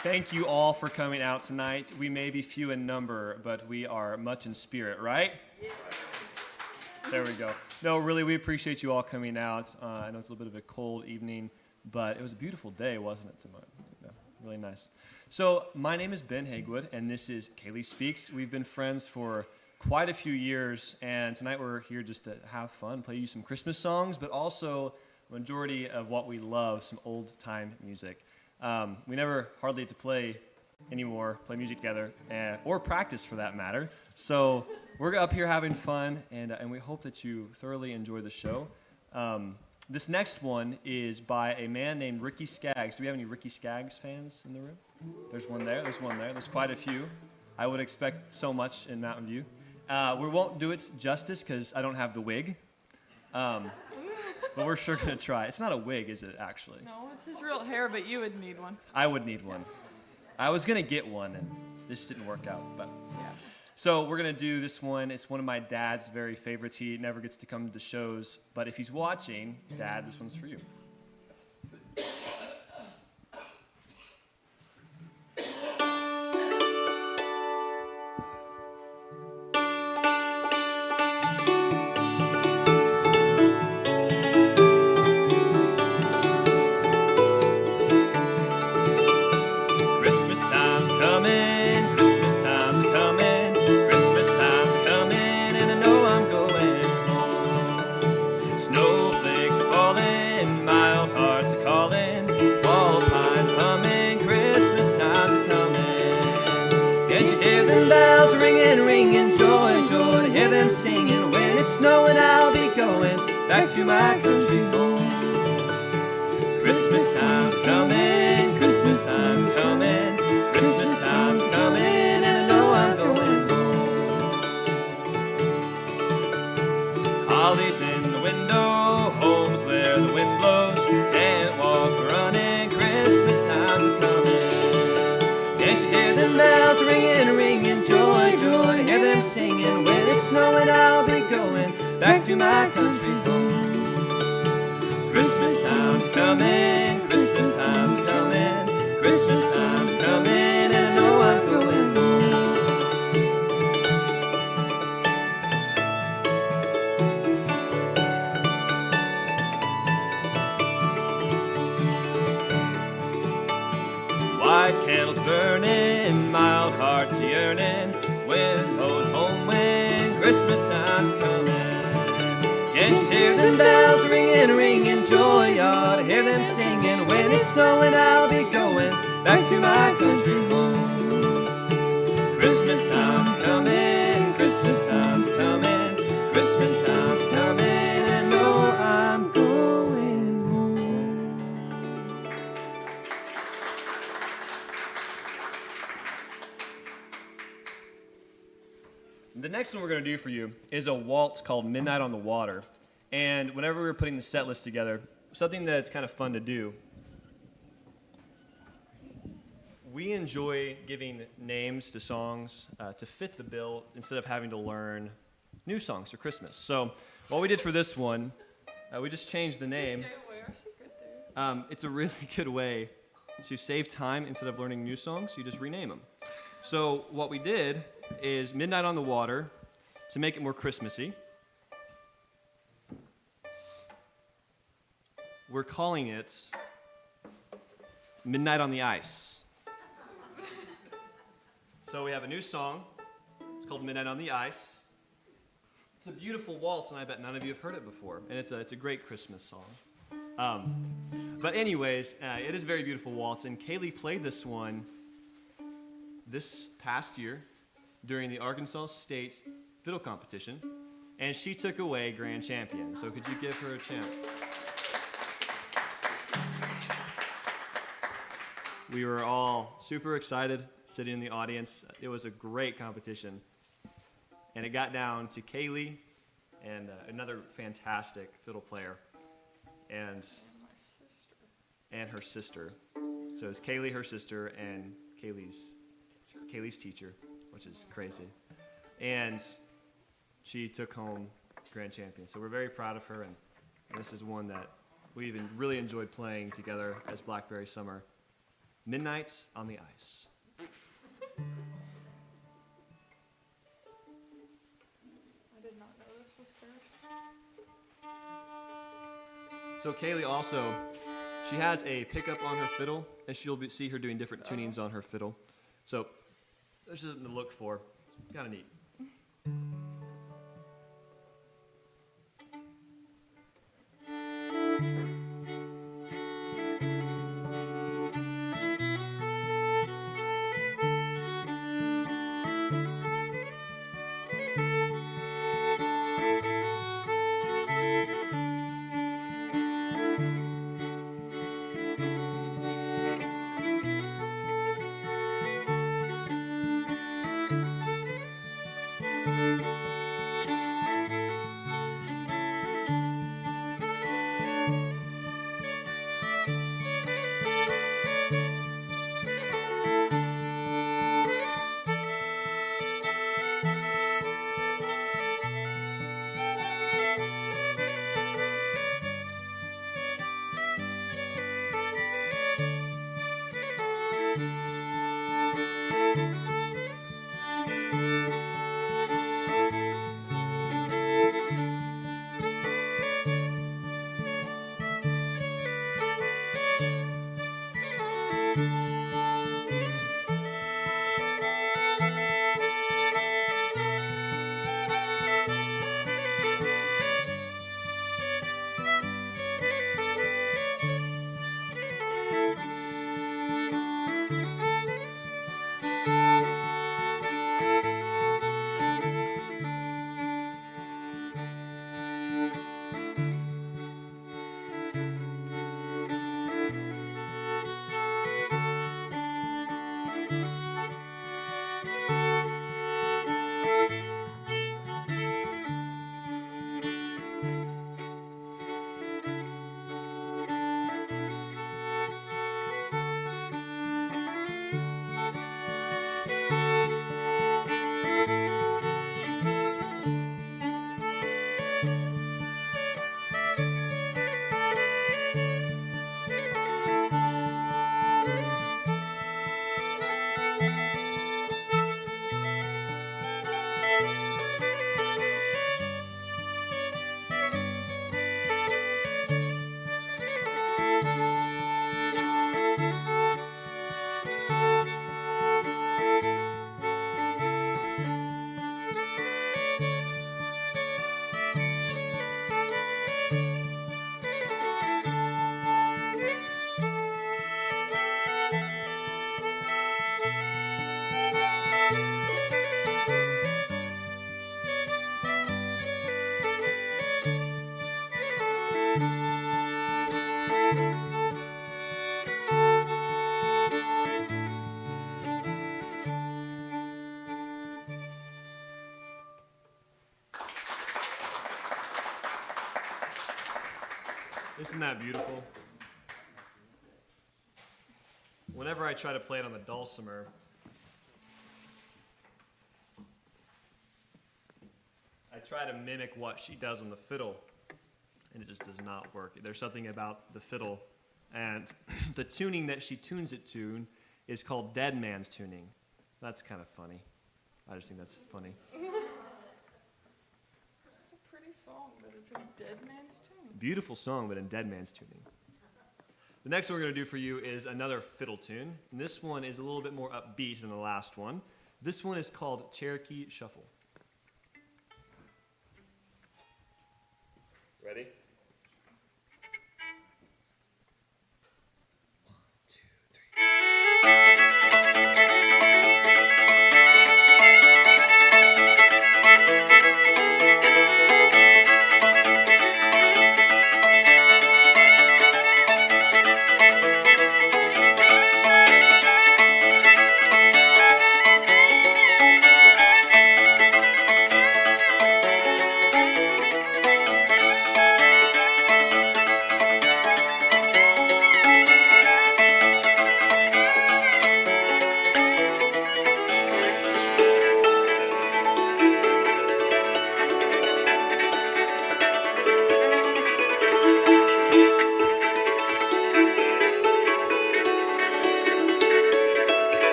Thank you all for coming out tonight. We may be few in number, but we are much in spirit, right? There we go. No, really, we appreciate you all coming out. I know it's a little bit of a cold evening, but it was a beautiful day, wasn't it, tonight? Yeah, really nice. So my name is Ben Hagwood, and this is Kaylee Speaks. We've been friends for quite a few years, and tonight we're here just to have fun, play you some Christmas songs, but also the majority of what we love, some old-time music. We never hardly get to play anymore, play music together, or practice for that matter. So we're up here having fun, and we hope that you thoroughly enjoy the show. This next one is by a man named Ricky Skaggs. Do we have any Ricky Skaggs fans in the room? There's one there. There's one there. There's quite a few. I would expect so much in Mountain View. We won't do it justice because I don't have the wig. But we're sure going to try. It's not a wig, is it, actually? No, it's his real hair, but you would need one. I would need one. I was going to get one, and this didn't work out. But Yeah. So we're going to do this one. It's one of my dad's very favorites. He never gets to come to the shows. But if he's watching, Dad, this one's for you. Back to my country home. Christmas time's coming, Christmas time's coming, Christmas time's coming, and I know I'm going home. Holly's in the window, home's where the wind blows, can't walk for running, Christmas time's coming. Can't you hear them bells ringing, ringing, joy, joy, hear them singing, when it's snowing I'll be going back to my country home. Christmas time's coming, Christmas time's coming, Christmas time's coming, and I know I'm going home. White candles burning, mild hearts yearning, wind blowing home when Christmas time's coming. Can't you hear them bells ringing, ringing, joy, you ought to hear them singing, when it's snowing I'll be going back to my country home. Christmas time's coming, Christmas time's coming, Christmas time's coming, and I know I'm going home. The next one we're going to do for you is a waltz called Midnight on the Water. And whenever we were putting the set list together, something that's kind of fun to do, we enjoy giving names to songs to fit the bill instead of having to learn new songs for Christmas. So what we did for this one, we just changed the name. It's a really good way to save time instead of learning new songs. You just rename them. So what we did is Midnight on the Water to make it more Christmassy. We're calling it Midnight on the Ice. So we have a new song. It's called Midnight on the Ice. It's a beautiful waltz, and I bet none of you have heard it before. And it's a great Christmas song. But anyways, it is a very beautiful waltz, and Kaylee played this one this past year during the Arkansas State Fiddle Competition, and she took away grand champion. So could you give her a chant? We were all super excited sitting in the audience. It was a great competition. And it got down to Kaylee and another fantastic fiddle player and her sister. So it was Kaylee, her sister, and Kaylee's teacher, which is crazy. And she took home grand champion. So we're very proud of her, and this is one that we even really enjoyed playing together as Blackberry Summer Midnight on the Ice. I did not know this was first. So Kaylee also, she has a pickup on her fiddle, and see her doing different tunings on her fiddle. So there's something to look for. It's kind of neat. Isn't that beautiful? Whenever I try to play it on the dulcimer, I try to mimic what she does on the fiddle, and it just does not work. There's something about the fiddle, and the tuning that she tunes it to is called dead man's tuning. That's kind of funny. I just think that's funny. It's a pretty song, but it's in dead man's tune. Beautiful song, but in dead man's tuning. The next one we're going to do for you is another fiddle tune. And this one is a little bit more upbeat than the last one. This one is called Cherokee Shuffle. Ready?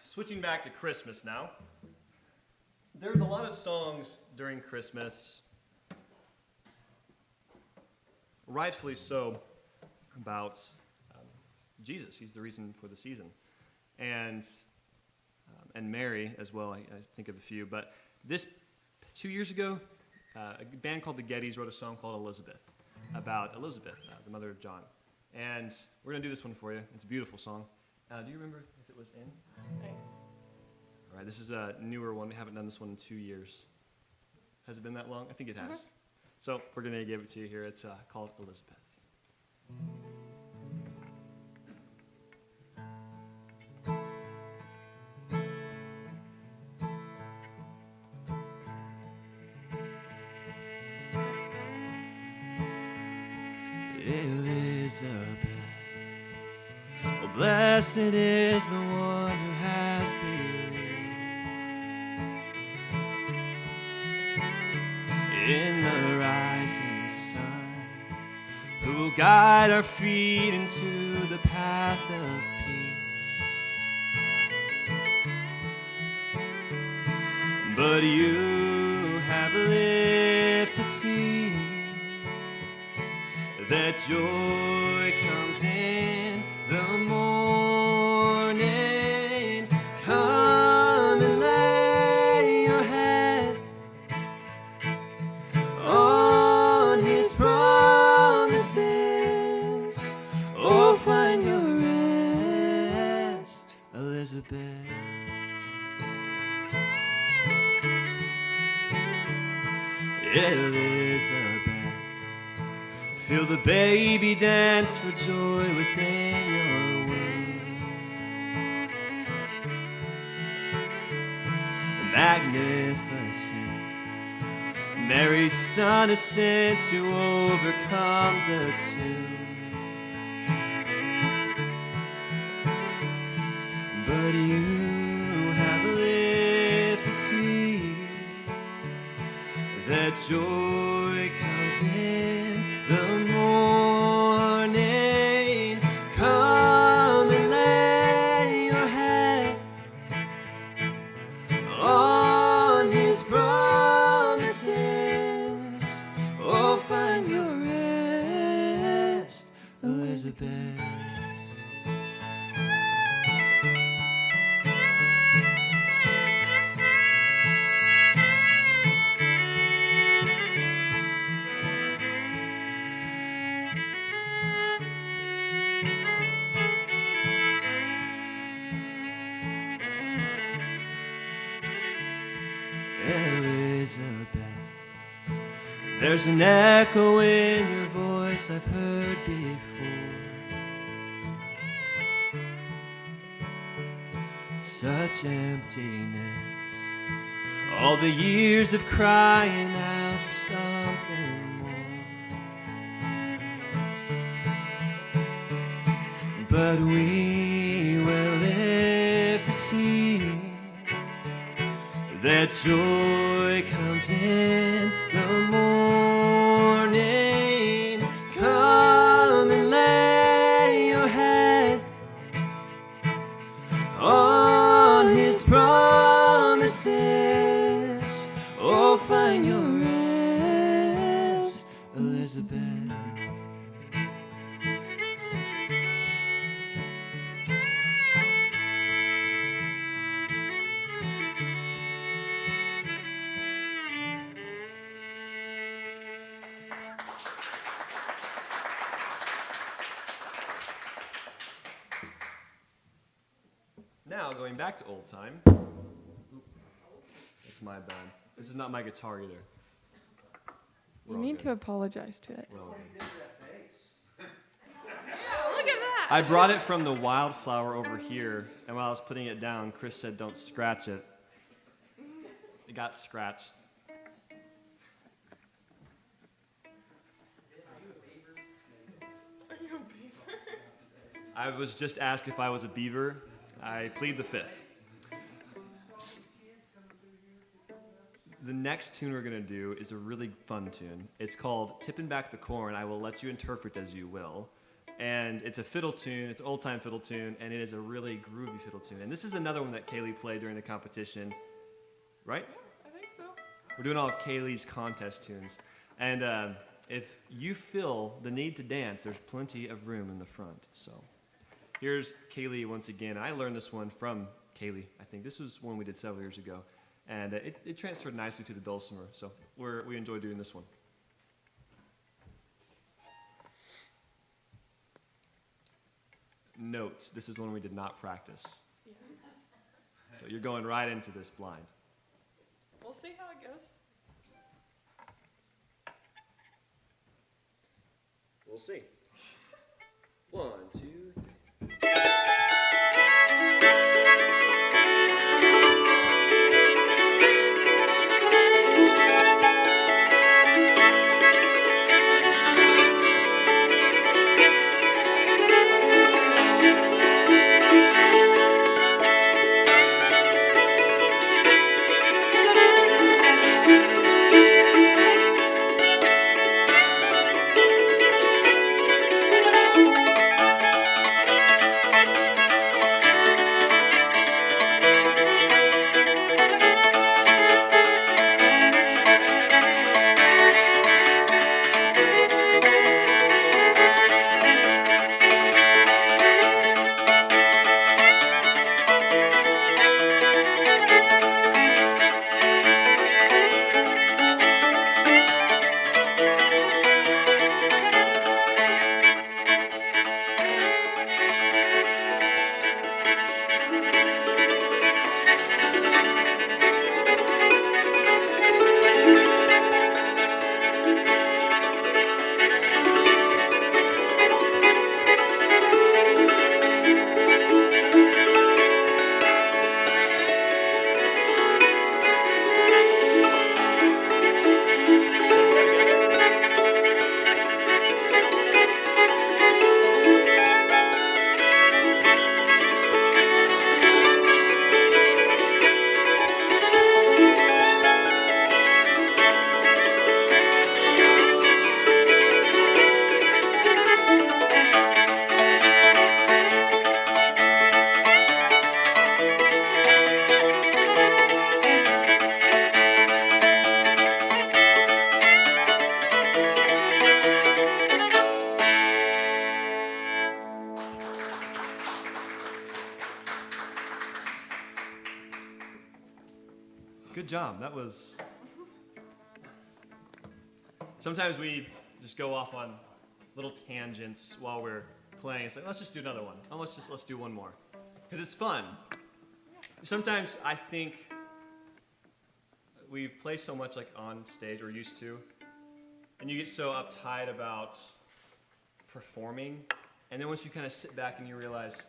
Switching back to Christmas now. There's a lot of songs during Christmas, rightfully so, about Jesus. He's the reason for the season. And Mary as well, I think of a few. But 2 years ago, a band called the Gettys wrote a song called Elizabeth, about Elizabeth, the mother of John. And we're going to do this one for you. It's a beautiful song. Do you remember if it was in? All right, this is a newer one. We haven't done this one in 2 years. Has it been that long? I think it has. Mm-hmm. So we're going to give it to you here. It's called Elizabeth. Elizabeth, oh, blessed is the one who has believed in the rising sun, who will guide our feet into the path of peace. But you have lived to see that joy comes in the morning. Come and lay your head on his promises. Oh, find your rest, Elizabeth. Elizabeth, feel the baby dance for joy within your womb. Magnificent, Mary's Son is sent to overcome the tomb. But you have lived to see that joy comes in the morning. Come and lay your head on his promises. Oh, find your rest, Elizabeth. Elizabeth, there's an echo in your voice I've heard before. Such emptiness, all the years of crying out for something more. But we will live to see that joy comes in the morning. Come and lay your head on his promises. Oh, find your rest, Elizabeth. Now, going back to old time. That's my bad. This is not my guitar either. We're You all need good. to apologize to it. We're all good. Yeah, look at that. I brought it from the wildflower over here, and while I was putting it down, Chris said, "Don't scratch it." It got scratched. Are you a beaver? I was just asked if I was a beaver. I plead the fifth. The next tune we're going to do is a really fun tune. It's called Tippin' Back the Corn. I will let you interpret as you will. And it's a fiddle tune, it's an old-time fiddle tune, and it is a really groovy fiddle tune. And this is another one that Kaylee played during the competition, right? I think so. We're doing all of Kaylee's contest tunes. And if you feel the need to dance, there's plenty of room in the front. So here's Kaylee once again. I learned this one from Kaylee. I think this was one we did several years ago. And it transferred nicely to the dulcimer. So we enjoy doing this one. Note, this is one we did not practice. Yeah. So you're going right into this blind. We'll see how it goes. We'll see. 1, 2, 3. Good job. That was. Sometimes we just go off on little tangents while we're playing. It's like, let's just do another one. Oh, let's do one more. Because it's fun. Sometimes I think we play so much like on stage, or used to, and you get so uptight about performing, and then once you kind of sit back and you realize,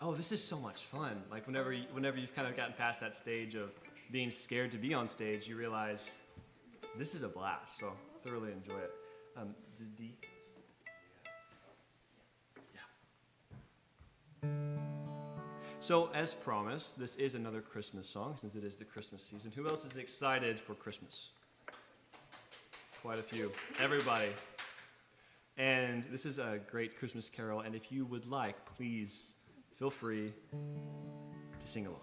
oh, this is so much fun. Like whenever you've kind of gotten past that stage of being scared to be on stage, you realize this is a blast. So thoroughly enjoy it. The D. Yeah. So as promised, this is another Christmas song since it is the Christmas season. Who else is excited for Christmas? Quite a few. Everybody. And this is a great Christmas carol, and if you would like, please feel free to sing along.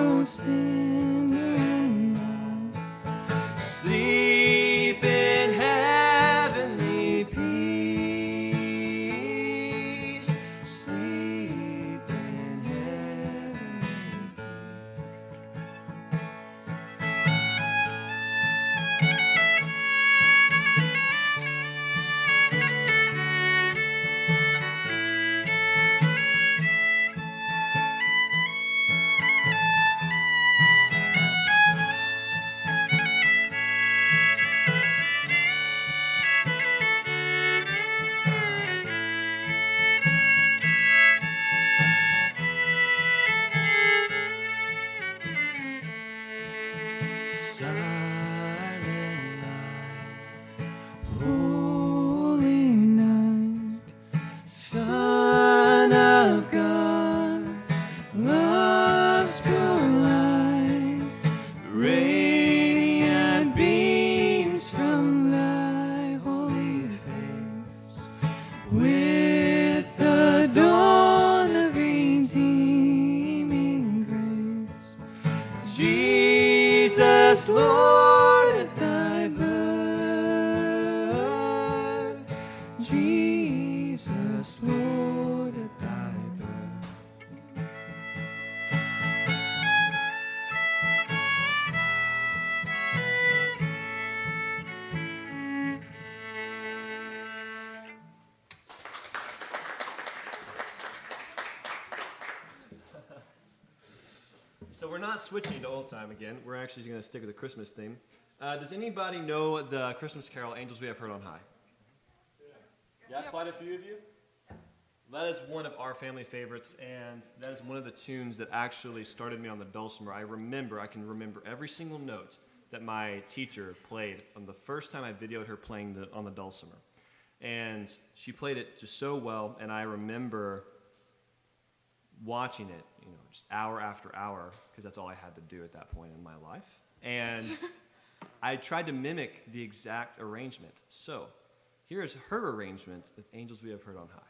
most tender and love. Sleep in heavenly peace. Sleep in heavenly silent night, holy night, Son of God, love's pure eyes, radiant beams from thy holy face, with the dawn of redeeming grace. Jesus, Lord, at thy birth. Jesus, Lord, at thy birth. So we're not switching to old time again. We're actually going to stick with the Christmas theme. Does anybody know the Christmas carol, Angels We Have Heard on High? Yeah, quite a few of you? That is one of our family favorites, and that is one of the tunes that actually started me on the dulcimer. I can remember every single note that my teacher played on the first time I videoed her playing on the dulcimer. And she played it just so well, and I remember watching it, just hour after hour, because that's all I had to do at that point in my life. And I tried to mimic the exact arrangement. So here is her arrangement of Angels We Have Heard on High.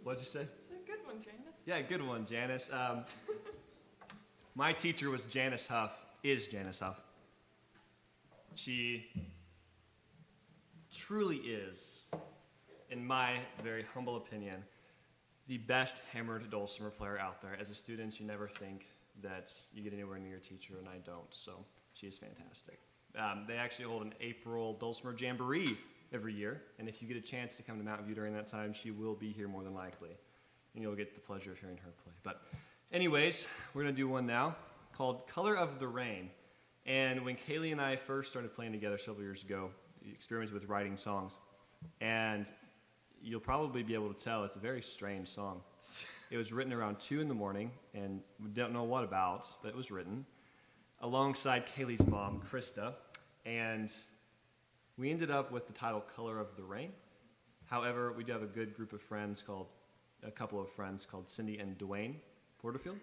What'd you say? It's a good one, Janice. Yeah, good one, Janice. My teacher was Janice Huff, is Janice Huff. She truly is in my very humble opinion, the best hammered dulcimer player out there. As a student, you never think that you get anywhere near your teacher, and I don't, so she is fantastic. They actually hold an April Dulcimer Jamboree every year, and if you get a chance to come to Mountain View during that time, she will be here more than likely, and you'll get the pleasure of hearing her play. But anyways, we're going to do one now called Color of the Rain. And when Kaylee and I first started playing together several years ago, we experimented with writing songs, and you'll probably be able to tell it's a very strange song. It was written around 2 in the morning, and we don't know what about, but it was written alongside Kaylee's mom, Krista, and we ended up with the title Color of the Rain. However, we do have a good group of friends a couple of friends called Cindy and Dwayne Porterfield.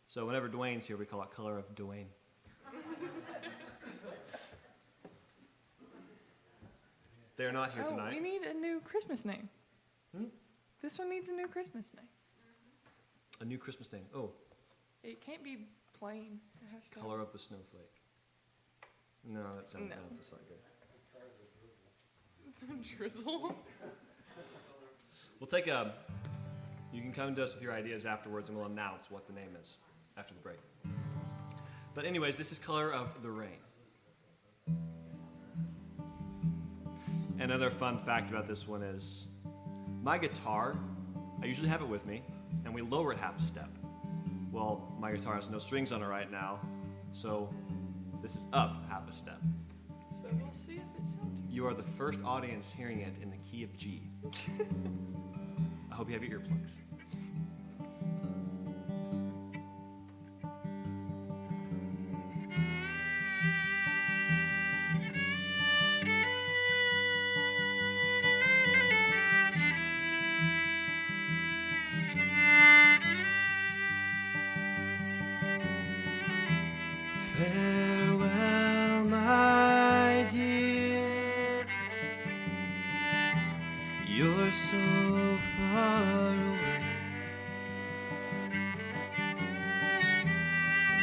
So whenever Dwayne's here, we call it Color of Dwayne. They're not here tonight. We need a new Christmas name. This one needs a new Christmas name. A new Christmas name. Oh, It can't be plain. It has to Color of the Snowflake. No, that sounds No. no, that's not good. drizzle. We'll take you can come to us with your ideas afterwards, and we'll announce what the name is after the break. But anyways, this is Color of the Rain. Another fun fact about this one is my guitar, I usually have it with me, and we lower it half a step. Well, my guitar has no strings on it right now, so this is up half a step. So we'll see if it sounds. You are the first audience hearing it in the key of G. I hope you have your earplugs. Farewell, my dear. You're so far away.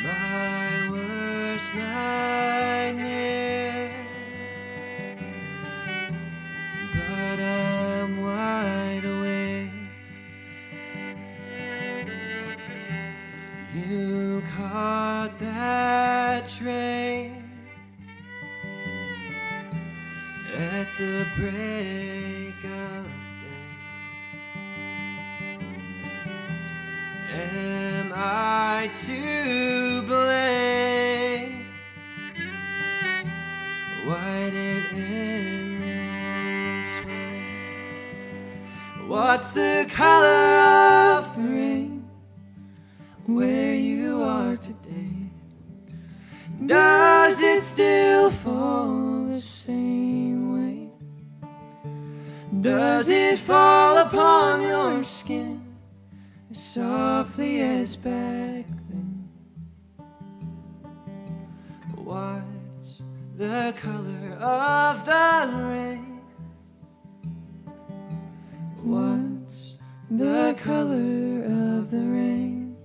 My worst nightmare. But I'm wide awake. You caught that train at the break of day. Am I to blame? Why did it end this way? What's the color of the rain where you are today? Does it still fall the same way? Does it fall upon your skin as softly as back then? What's the color of the rain? What's the color of the rain?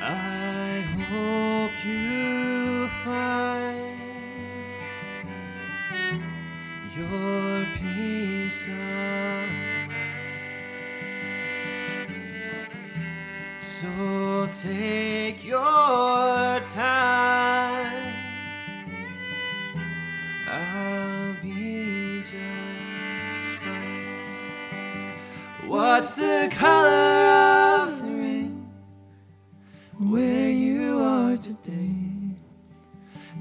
I hope you find your peace of mind. So take your time. I'll be just fine. What's the color of the rain where you are today?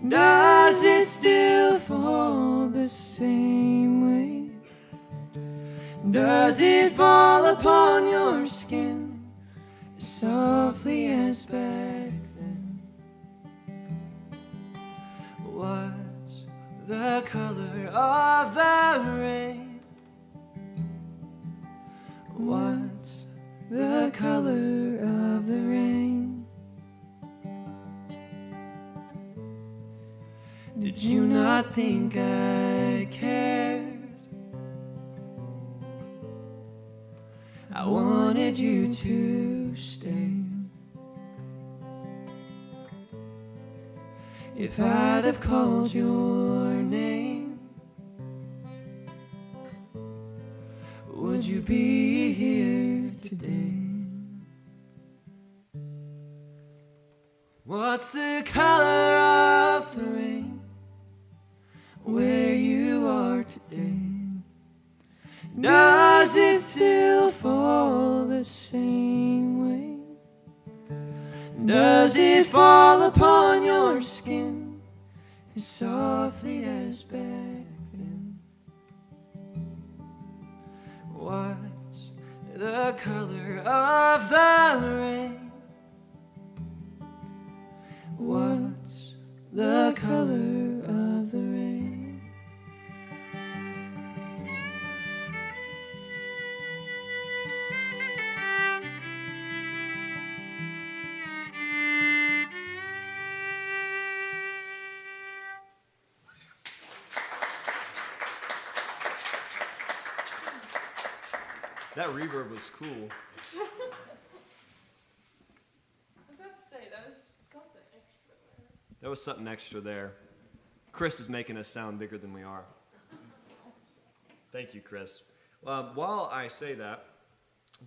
Does it still fall the same way? Does it fall upon your skin as softly as back then? What's the color of the rain? What's the color of the rain? Did you not think I cared? I wanted you to stay. If I'd have called your name, would you be here today? What's the color of the rain where you are today? Does it still fall the same way? Does it fall upon your skin as softly as back then? What's the color of the rain? What's the color of the rain? That reverb was cool. I was about to say, that was something extra there. That was something extra there. Chris is making us sound bigger than we are. Thank you, Chris. While I say that,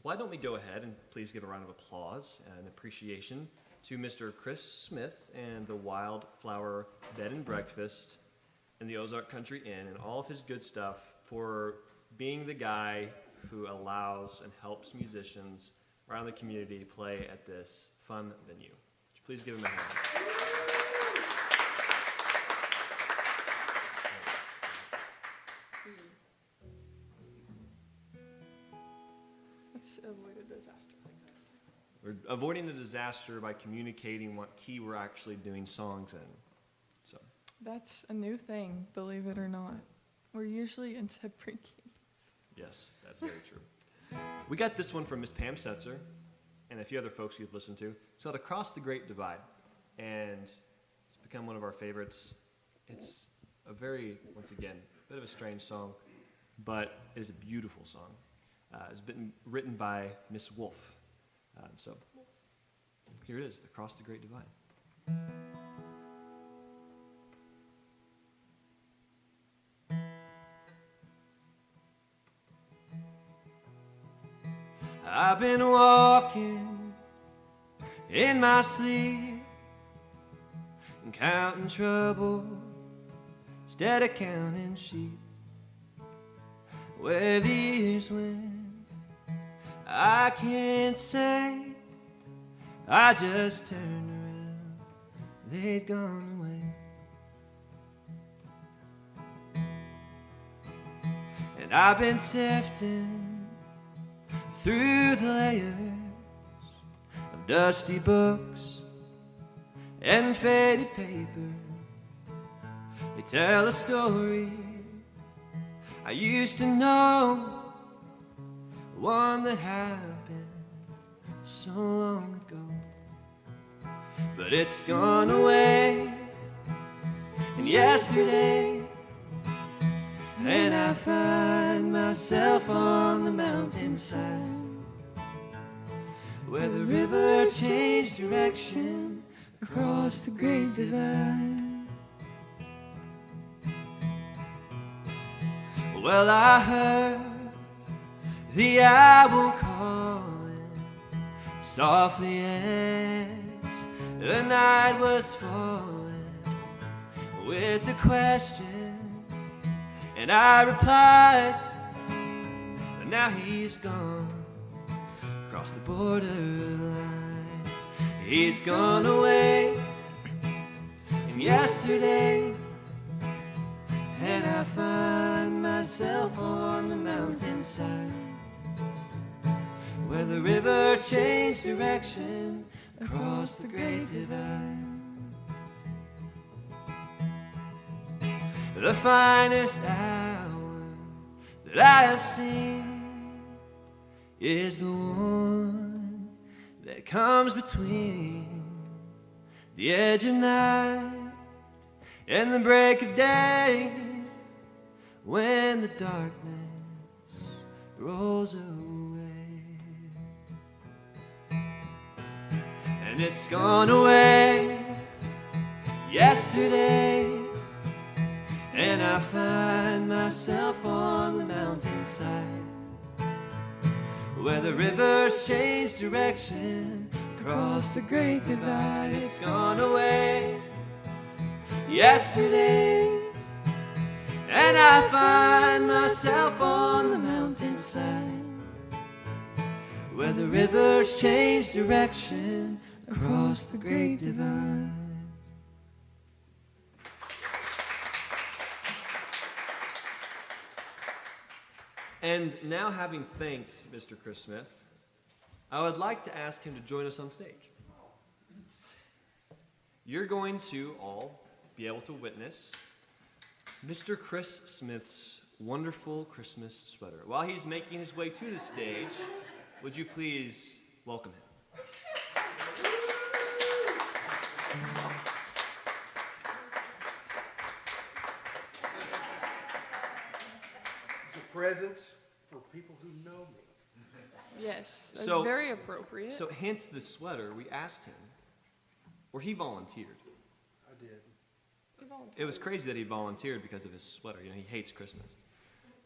why don't we go ahead and please give a round of applause and appreciation to Mr. Chris Smith and the Wildflower Bed and Breakfast and the Ozark Country Inn and all of his good stuff for being the guy who allows and helps musicians around the community play at this fun venue. Would you please give him a hand? Let's avoid a disaster like this. We're avoiding the disaster by communicating what key we're actually doing songs in. So That's a new thing, believe it or not. We're usually in separate keys. yes, that's very true. We got this one from Miss Pam Setzer and a few other folks you've listened to. It's called Across the Great Divide, and it's become one of our favorites. It's a very, once again, bit of a strange song, but it is a beautiful song. It's been written by Miss Wolf. So here it is, Across the Great Divide. I've been walking in my sleep and counting trouble instead of counting sheep. Where the years went, I can't say. I just turned around, they'd gone away. And I've been sifting through the layers of dusty books and faded paper. They tell a story I used to know, one that happened so long ago. But it's gone away, and yesterday, and I find myself on the mountainside where the river changed direction across the great divide. Well, I heard the owl calling softly as the night was falling with the question, and I replied, but now he's gone across the borderline. He's gone away, and yesterday, and I find myself on the mountainside where the river changed direction across the great divide. The finest hour that I have seen is the one that comes between the edge of night and the break of day, when the darkness rolls away. And it's gone away yesterday, and I find myself on the mountainside, where the rivers change direction across the great divide. It's gone away yesterday, and I find myself on the mountainside, where the rivers change direction across the great divide. And now, having thanked Mr. Chris Smith, I would like to ask him to join us on stage. You're going to all be able to witness Mr. Chris Smith's wonderful Christmas sweater. While he's making his way to the stage, would you please welcome him? It's a present for people who know me. Yes, that's So- very appropriate. So, hence the sweater, we asked him, or he volunteered. I did. It was crazy that he volunteered because of his sweater. You know, he hates Christmas.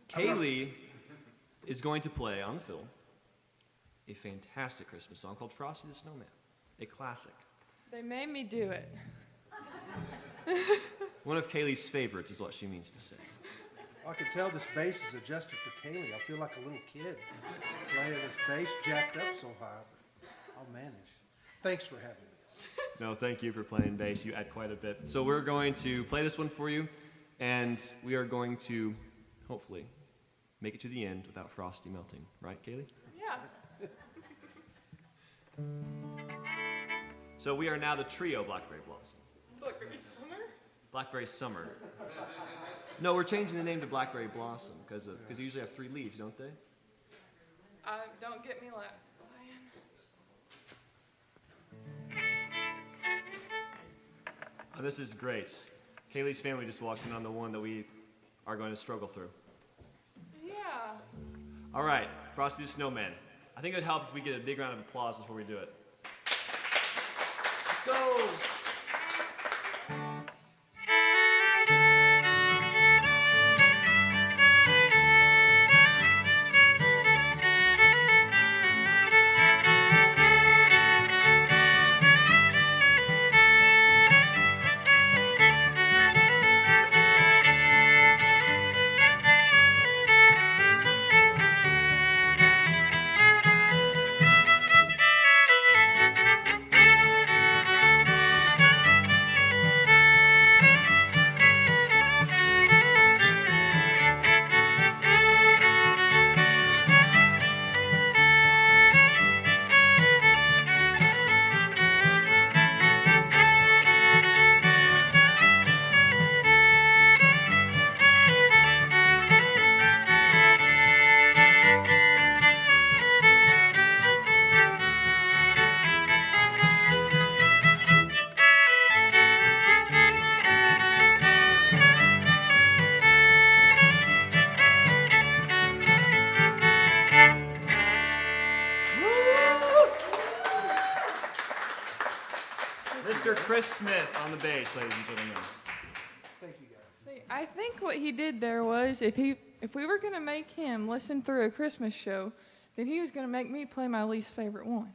Kaylee is going to play on the fiddle a fantastic Christmas song called Frosty the Snowman, a classic. They made me do it. One of Kaylee's favorites is what she means to say. I can tell this bass is adjusted for Kaylee. I feel like a little kid playing this bass jacked up so high. But I'll manage. Thanks for having me. No, thank you for playing bass. You add quite a bit. So we're going to play this one for you, and we are going to, hopefully, make it to the end without Frosty melting. Right, Kaylee? Yeah. So we are now the trio Blackberry Blossom. Blackberry summer? Blackberry Summer. No, we're changing the name to Blackberry Blossom because they usually have 3 leaves, don't they? Don't get me lying. Oh, this is great. Kaylee's family just walked in on the one that we are going to struggle through. Yeah. All right, Frosty the Snowman. I think it would help if we get a big round of applause before we do it. Let's go! Mr. Chris Smith on the bass, ladies and gentlemen. Thank you, guys. See, I think what he did there was if we were gonna make him listen through a Christmas show, then he was gonna make me play my least favorite one.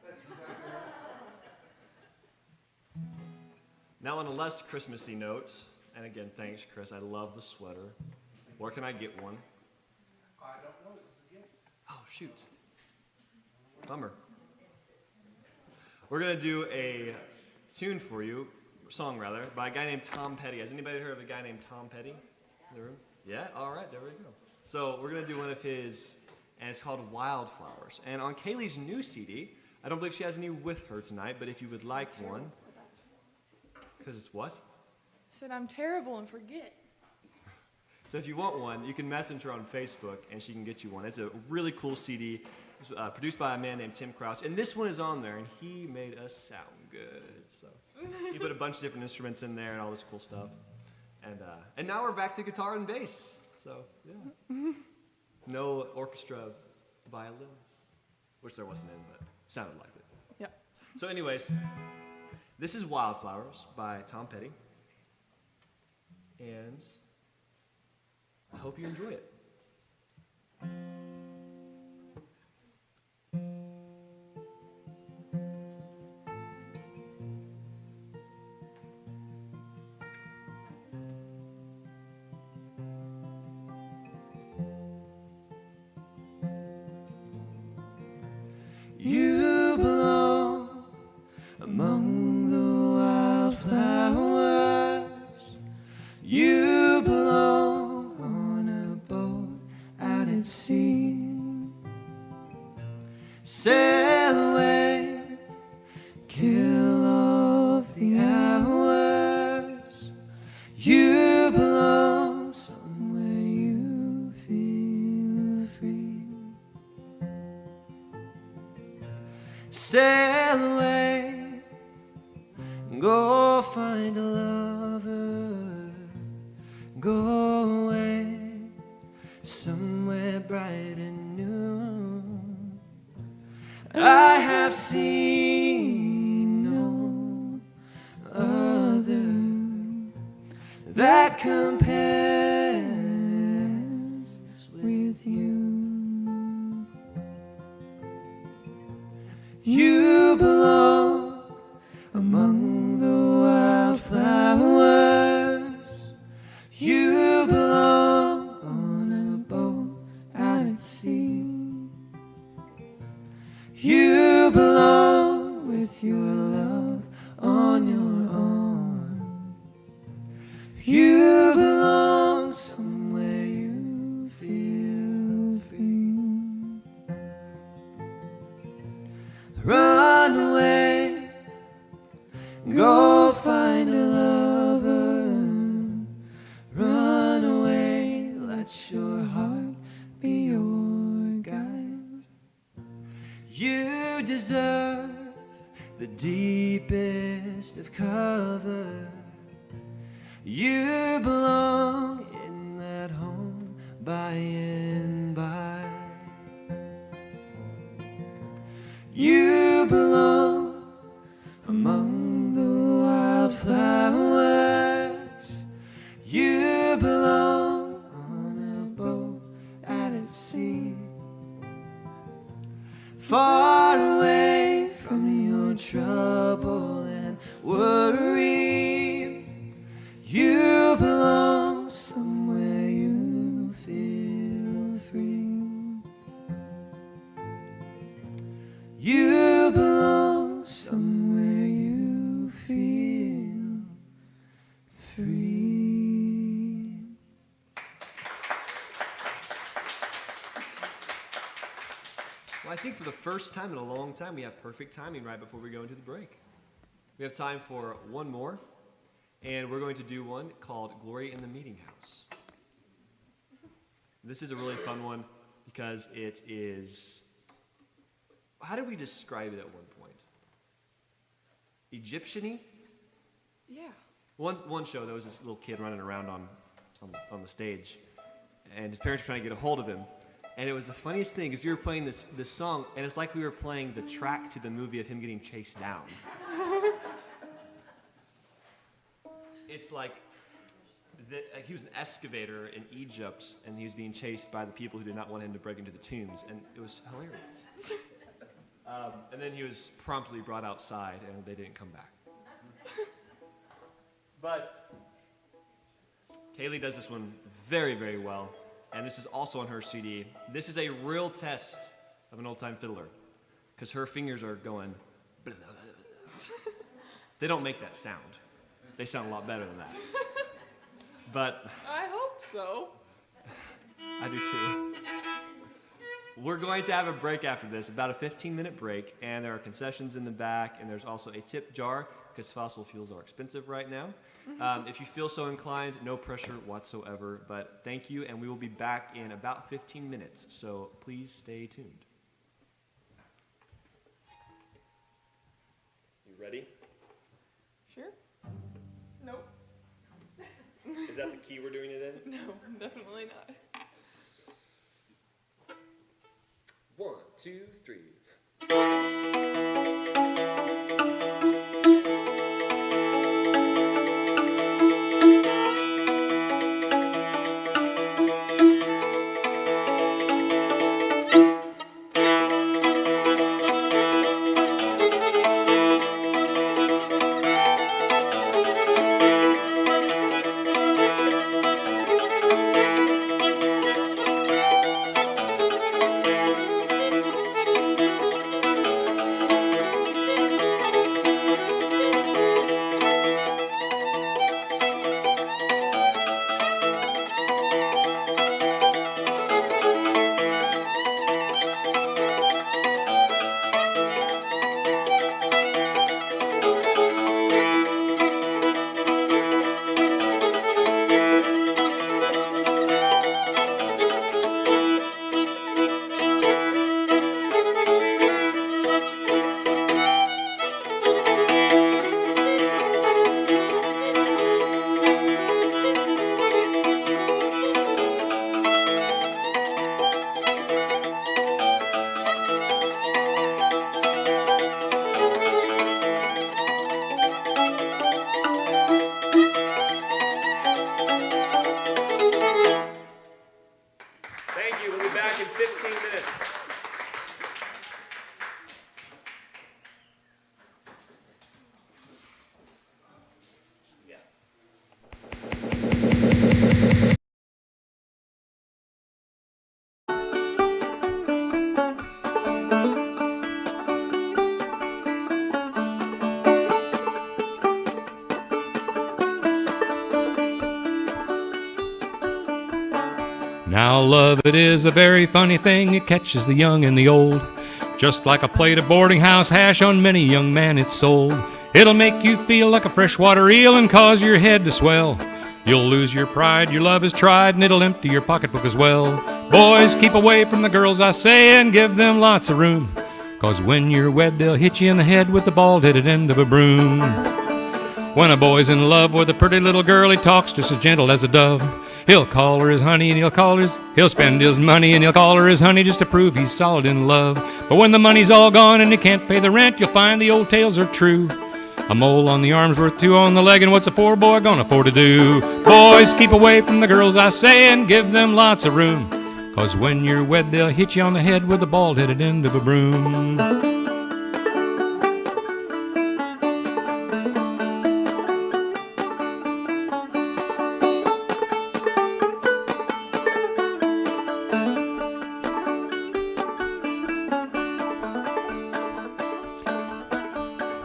Now on a less Christmassy note, and again, thanks, Chris. I love the sweater. Where can I get one? I don't know. It was a gift. Oh, shoot. Bummer. We're going to do a tune for you, song rather, by a guy named Tom Petty. Has anybody heard of a guy named Tom Petty in the room? Yeah? All right, there we go. So we're going to do one of his, and it's called Wildflowers. And on Kaylee's new CD, I don't believe she has any with her tonight, but if you would like one, because it's what? I said I'm terrible and forget. So if you want one, you can message her on Facebook, and she can get you one. It's a really cool CD. It was produced by a man named Tim Crouch, and this one is on there, and he made us sound good. So he put a bunch of different instruments in there and all this cool stuff. And now we're back to guitar and bass. So yeah, no orchestra of violins, which there wasn't in, but sounded like it. Yep. So anyways, this is Wildflowers by Tom Petty, and I hope you enjoy it. You belong among the wildflowers. You belong on a boat out at sea. Sail away, kill off the hours. You belong somewhere you feel free. Sail away, go find a lover. Go away, somewhere bright and new. I have seen no other that compares with you. You belong among the wildflowers. You belong on a boat out at sea. You belong with your love on your arm. You belong somewhere you feel free. Run away, go find a lover. Run away, let your heart be your guide. You deserve the deepest of cover. You belong in that home by and by. You belong among the wildflowers. You belong on a boat out at sea. Far away from your trouble and worry. You belong somewhere you feel free. You belong somewhere you feel free. Well, I think for the first time in a long time, we have perfect timing right before we go into the break. We have time for one more, and we're going to do one called Glory in the Meeting House. This is a really fun one because it is, how did we describe it at one point? Egyptian-y? Yeah. One show, there was this little kid running around on the stage, and his parents were trying to get a hold of him. And it was the funniest thing, because we were playing this song, and it's like we were playing the track to the movie of him getting chased down. It's like he was an excavator in Egypt, and he was being chased by the people who did not want him to break into the tombs, and it was hilarious. And then he was promptly brought outside, and they didn't come back. But Kaylee does this one very, very well, and this is also on her CD. This is a real test of an old-time fiddler, because her fingers are going. Blah, blah, blah, blah. They don't make that sound. They sound a lot better than that. But I hope so. I do too. We're going to have a break after this, about a 15-minute break, and there are concessions in the back, and there's also a tip jar. because fossil fuels are expensive right now. If you feel so inclined, no pressure whatsoever, but thank you, and we will be back in about 15 minutes, so please stay tuned. You ready? Sure. Nope. Is that the key we're doing it in? No, definitely not. 1, 2, 3. Thank you. We'll be back in 15 minutes. Now love, it is a very funny thing, it catches the young and the old. Just like a plate of boarding house hash, on many young man it's sold. It'll make you feel like a freshwater eel and cause your head to swell. You'll lose your pride, your love is tried, and it'll empty your pocketbook as well. Boys, keep away from the girls, I say, and give them lots of room. Cause when you're wed, they'll hit you in the head with the bald-headed end of a broom. When a boy's in love with a pretty little girl, he talks just as gentle as a dove. He'll call her his honey and he'll spend his money and he'll call her his honey just to prove he's solid in love. But when the money's all gone and he can't pay the rent, you'll find the old tales are true. A mole on the arm's worth 2 on the leg, and what's a poor boy gonna afford to do? Boys, keep away from the girls, I say, and give them lots of room. Cause when you're wed, they'll hit you on the head with the bald-headed end of a broom.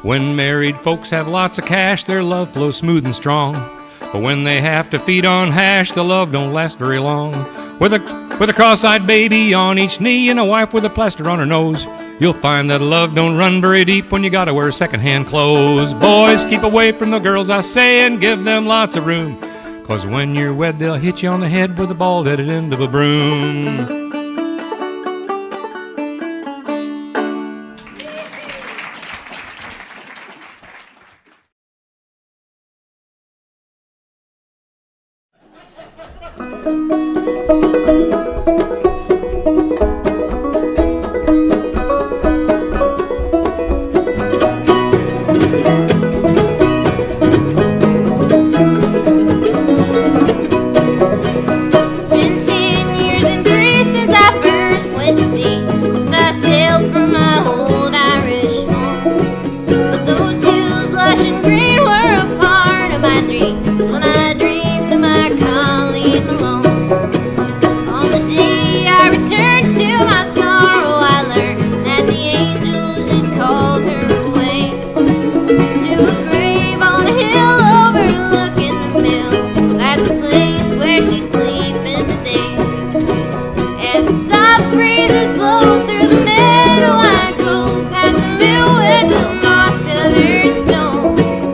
When married folks have lots of cash, their love flows smooth and strong. But when they have to feed on hash, the love don't last very long. With a cross-eyed baby on each knee and a wife with a plaster on her nose, you'll find that love don't run very deep when you gotta wear second-hand clothes. Boys, keep away from the girls, I say, and give them lots of room. Cause when you're wed, they'll hit you on the head with the bald-headed end of a broom. Covered stone.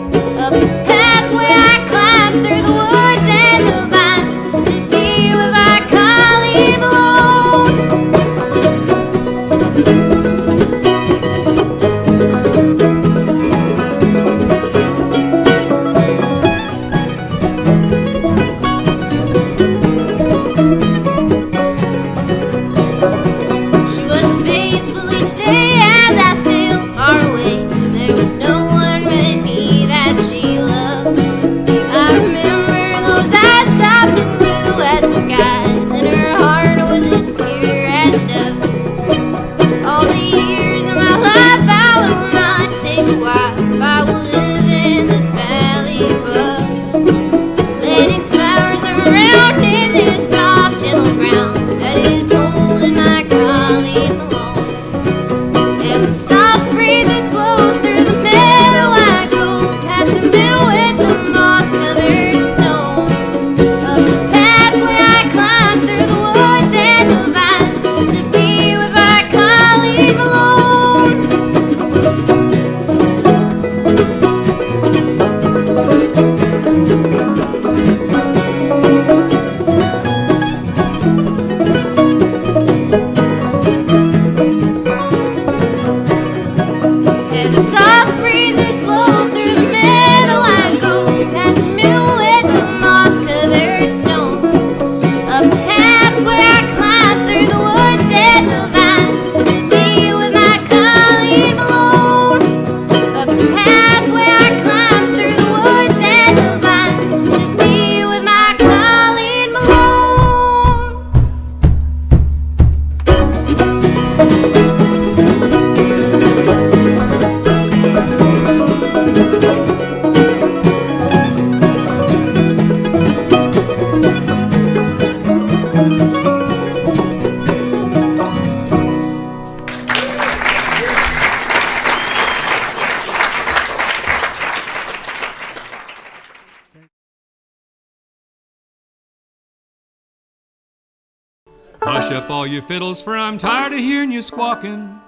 Hush up all your fiddles, for I'm tired of hearing you squawking.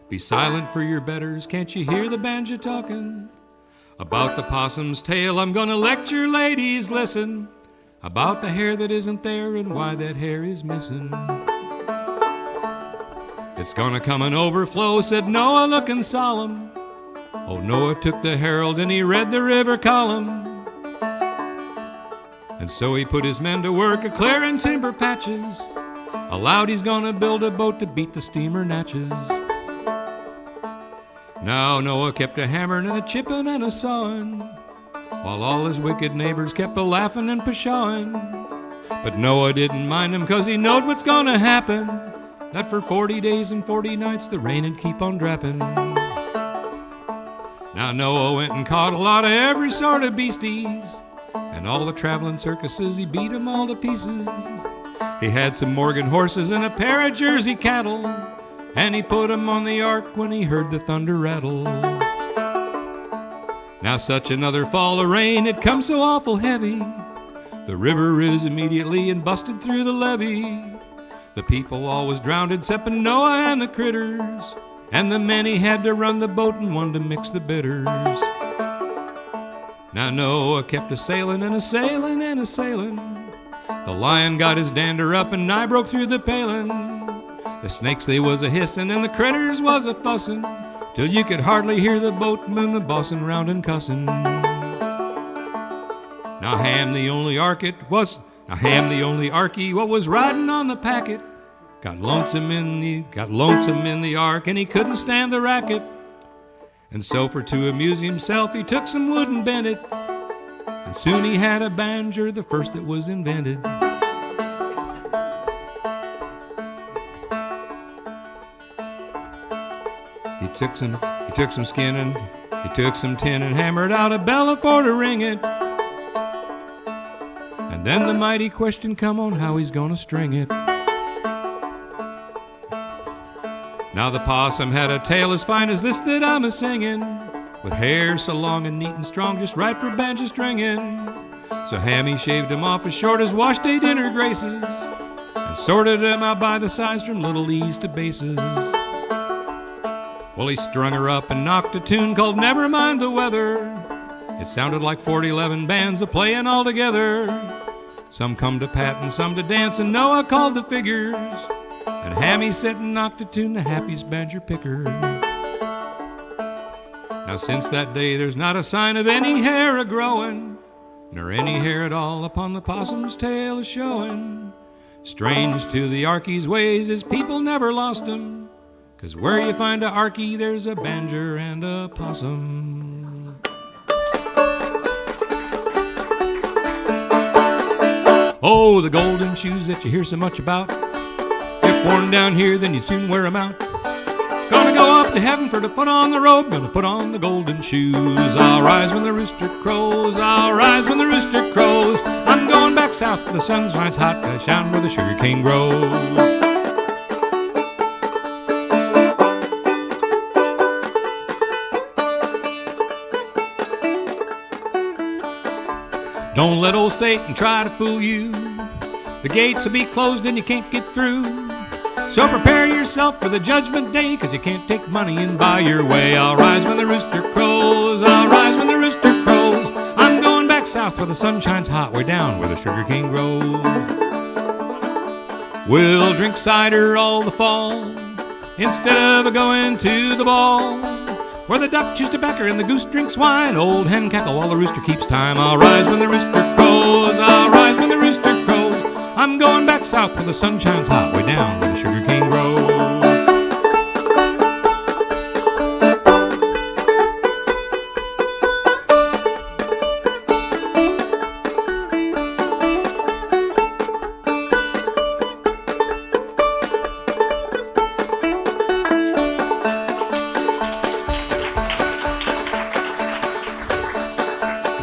Be silent for your betters, can't you hear the banjo talking? About the possum's tail, I'm gonna lecture, ladies, listen. About the hair that isn't there and why that hair is missing. It's gonna come an overflow, said Noah looking solemn. Oh, Noah took the Herald and he read the river column. And so he put his men to work a-clearing timber patches. Aloud he's gonna build a boat to beat the steamer Natchez. Now Noah kept a hammering and a chipping and a sawing, while all his wicked neighbors kept a-laughing and pshawing. But Noah didn't mind 'em 'cause he knowed what's gonna happen, that for 40 days and 40 nights the rain'd keep on drapping. Now Noah went and caught a lot of every sort of beasties, and all the traveling circuses he beat 'em all to pieces. He had some Morgan horses and a pair of Jersey cattle, and he put 'em on the ark when he heard the thunder rattle. Now such another fall of rain, it come so awful heavy, the river rose immediately and busted through the levee. The people all was drowned except Noah and the critters, and the men he had to run the boat and one to mix the bitters. Now Noah kept a-sailing and a-sailing and a-sailing. The lion got his dander up and nigh broke through the palin'. The snakes they was a-hissin' and the critters was a-fussin', till you could hardly hear the boatman the bossin' round and cussin'. Now Ham the only arky what was riding on the packet got lonesome in the ark, and he couldn't stand the racket. And so for to amuse himself he took some wood and bent it, and soon he had a banjo, the first that was invented. He took some skin and he took some tin and hammered out a bell for to ring it. And then the mighty question come on how he's gonna string it. Now the possum had a tail as fine as this that I'm a-singin', with hair so long and neat and strong, just right for banjo stringin'. So Hammy shaved him off as short as wash day dinner graces, and sorted him out by the size from little E's to basses. Well, he strung her up and knocked a tune called Never Mind the Weather. It sounded like 40-11 bands a-playin' all together. Some come to pat and some to dance, and Noah called the figures, and Hammy set and knocked a tune, the happiest banjo picker. Now since that day there's not a sign of any hair a-growin', nor any hair at all upon the possum's tail a-showin'. Strange to the Arky's ways is people never lost 'em, 'cause where you find a Arky, there's a banjo and a possum. Oh, the golden shoes that you hear so much about, if worn down here, then you'd soon wear 'em out. Gonna go up to heaven for to put on the robe, gonna put on the golden shoes. I'll rise when the rooster crows, I'll rise when the rooster crows. I'm going back south where the sun shines hot, down where the sugar cane grows. Don't let old Satan try to fool you. The gates will be closed and you can't get through. So prepare yourself for the judgment day, 'cause you can't take money and buy your way. I'll rise when the rooster crows, I'll rise when the rooster crows. I'm going back south where the sun shines hot, way down where the sugar cane grows. We'll drink cider all the fall, instead of going to the ball, where the duck chews tobacco and the goose drinks wine. Old hen cackle while the rooster keeps time. I'll rise when the rooster crows, I'll rise when the rooster crows. I'm going back south where the sun shines hot, way down where the sugar cane grows.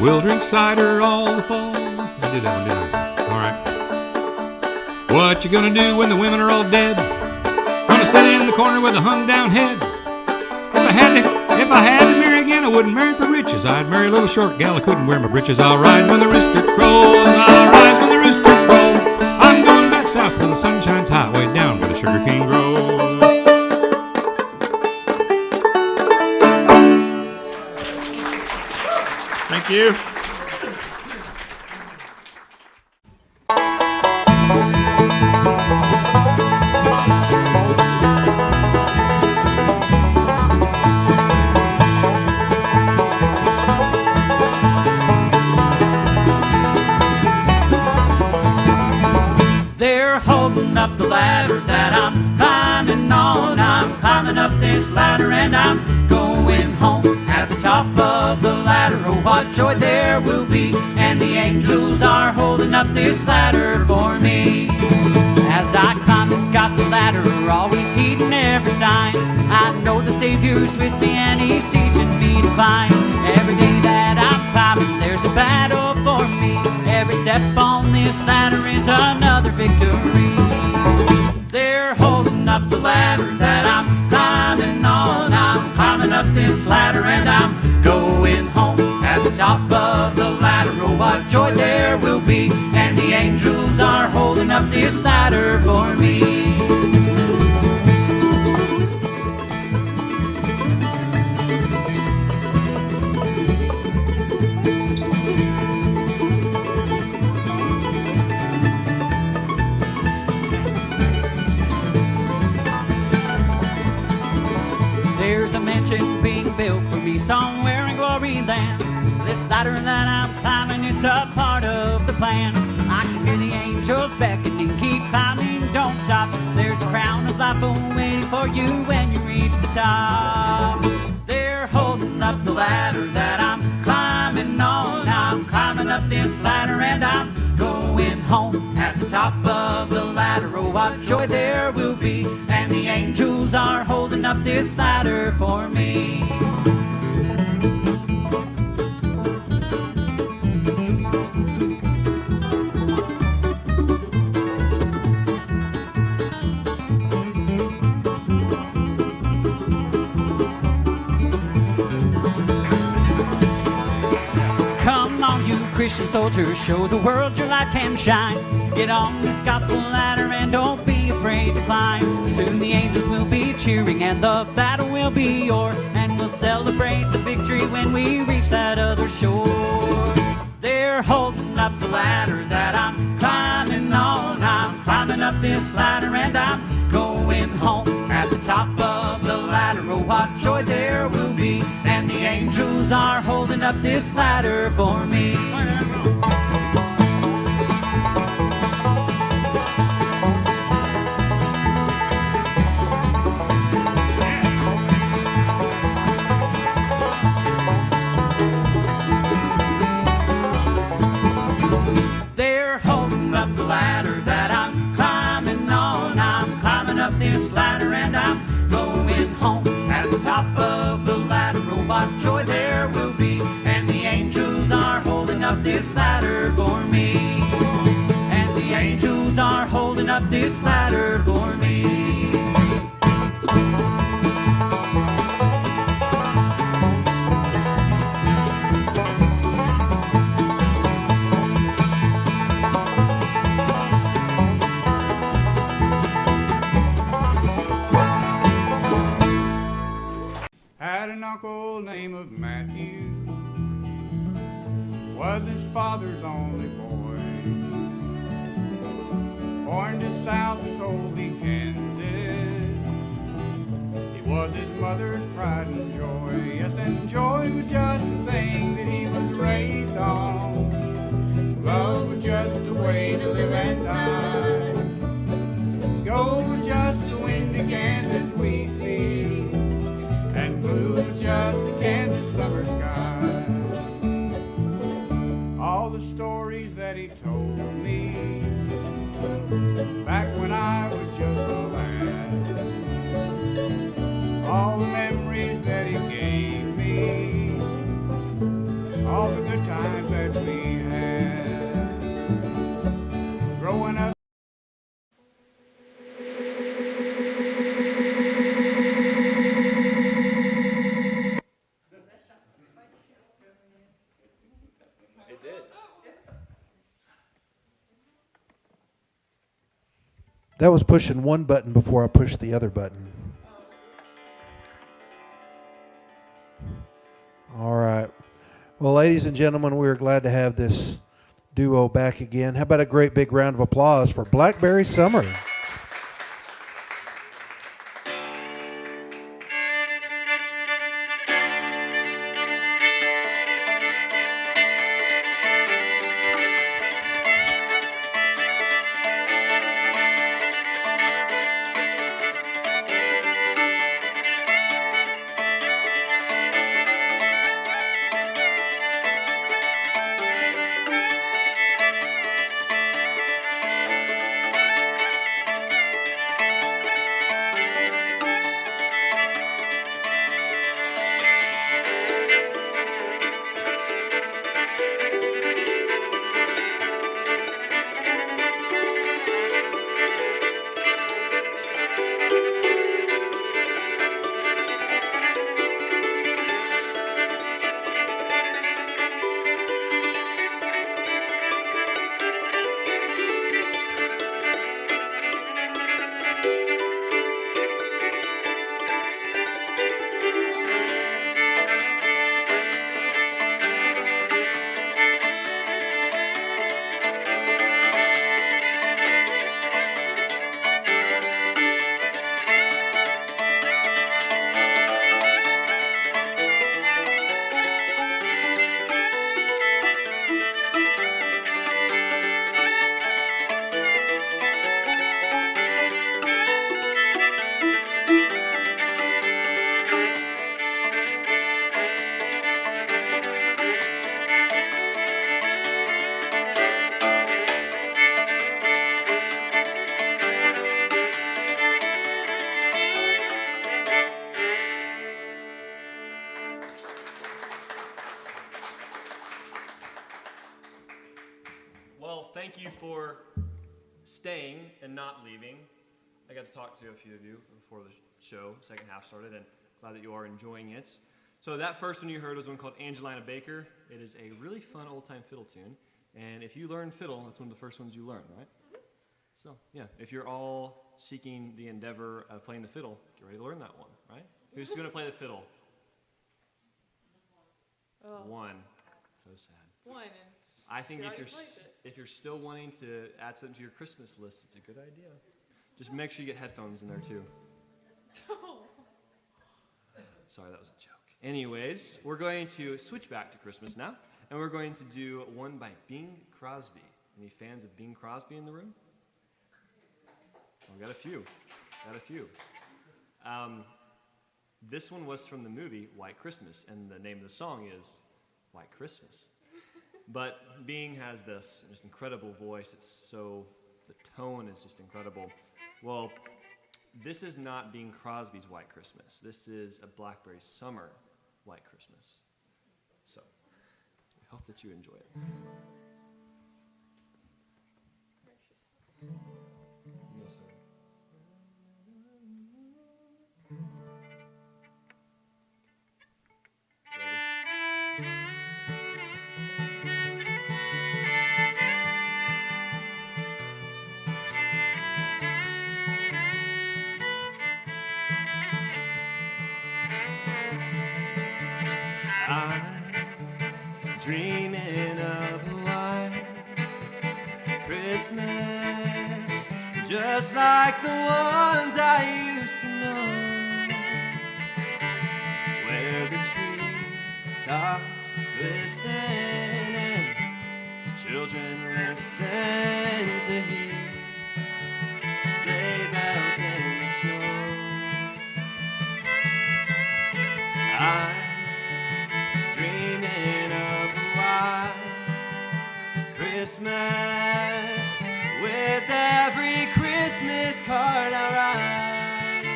We'll drink cider all the fall. I did that one, didn't I? All right. What you gonna do when the women are all dead? Gonna sit in the corner with a hung down head. If I had to marry again, I wouldn't marry for riches. I'd marry a little short gal who couldn't wear my breeches. I'll ride when the rooster crows, I'll rise when the rooster crows. I'm going back south where the sun shines hot, way They're holding up the ladder that I'm climbing on. I'm climbing up this ladder and I'm going home. At the top of the ladder, oh what joy there will be. And the angels are holding up this ladder for me. As I climb this gospel ladder, always heeding every sign, I know the Savior's with me and He's teaching me to climb. Every day that I'm climbing, there's a battle for me. Every step on this ladder is another victory. They're holding up the ladder that I'm climbing on. I'm climbing up this ladder and I'm going home. At the top of the ladder, oh what joy there will be. And the angels are holding up this ladder for me. There's a mansion being built for me somewhere in glory land. This ladder that I'm climbing, it's a part of the plan. I can hear the angels beckoning, keep climbing, don't stop. There's a crown of life waiting for you when you reach the top. They're holding up the ladder that I'm climbing on. I'm climbing up this ladder and I'm going home. At the top of the ladder, oh what joy there will be. And the angels are holding up this ladder for me. Come on, you Christian soldiers, show the world your light can shine. Get on this gospel ladder and don't be afraid to climb. Soon the angels will be cheering and the battle will be yours. And we'll celebrate the victory when we reach that other shore. They're holding up the ladder that I'm climbing on. I'm climbing up this ladder and I'm going home. At the top of the ladder, oh what joy there will be. And the angels are holding up this ladder for me. They're holding up the ladder that I'm climbing on. I'm climbing up this ladder and I'm going home. At the top of the ladder, oh what joy there will be. And the angels are holding up this ladder for me. And the angels are holding up this ladder for me. Had an uncle named of Matthew, was his father's only boy. Born to South Colby, Kansas, he was his mother's pride and joy. Yes, and joy was just the thing that he was raised on. Love was just the way to live and die. Gold was just the wind to Kansas we see, and blue was just the Kansas summer sky. All the stories that he told me back when I was just a lad, all the memories that he gave me, all the good times that we had growing up. That was pushing one button before I pushed the other button. All right. Well, ladies and gentlemen, we're glad to have this duo back again. How about a great big round of applause for Blackberry Summer? staying and not leaving. I got to talk to a few of you before the show, second half started, and glad that you are enjoying it. So that first one you heard was one called Angelina Baker. It is a really fun old-time fiddle tune, and if you learn fiddle, that's one of the first ones you learn, right? So, yeah, if you're all seeking the endeavor of playing the fiddle, get ready to learn that one, right? Who's going to play the fiddle? Oh. One. So sad. One. I think She if already you're played it. if you're still wanting to add something to your Christmas list, it's a good idea. Just make sure you get headphones in there too. Sorry, that was a joke. Anyways, we're going to switch back to Christmas now, and we're going to do one by Bing Crosby. Any fans of Bing Crosby in the room? Oh, got a few. Got a few. This one was from the movie White Christmas, and the name of the song is White Christmas. But Bing has this just incredible voice. The tone is just incredible. Well, this is not Bing Crosby's White Christmas. This is a Blackberry Summer White Christmas. So, we hope that you enjoy it. Yes, sir. I'm dreaming of a white Christmas, just like the ones I used to know, where the treetops glisten and children listen to hear sleigh bells in the snow. I'm dreaming of a white Christmas, with every Christmas card I write.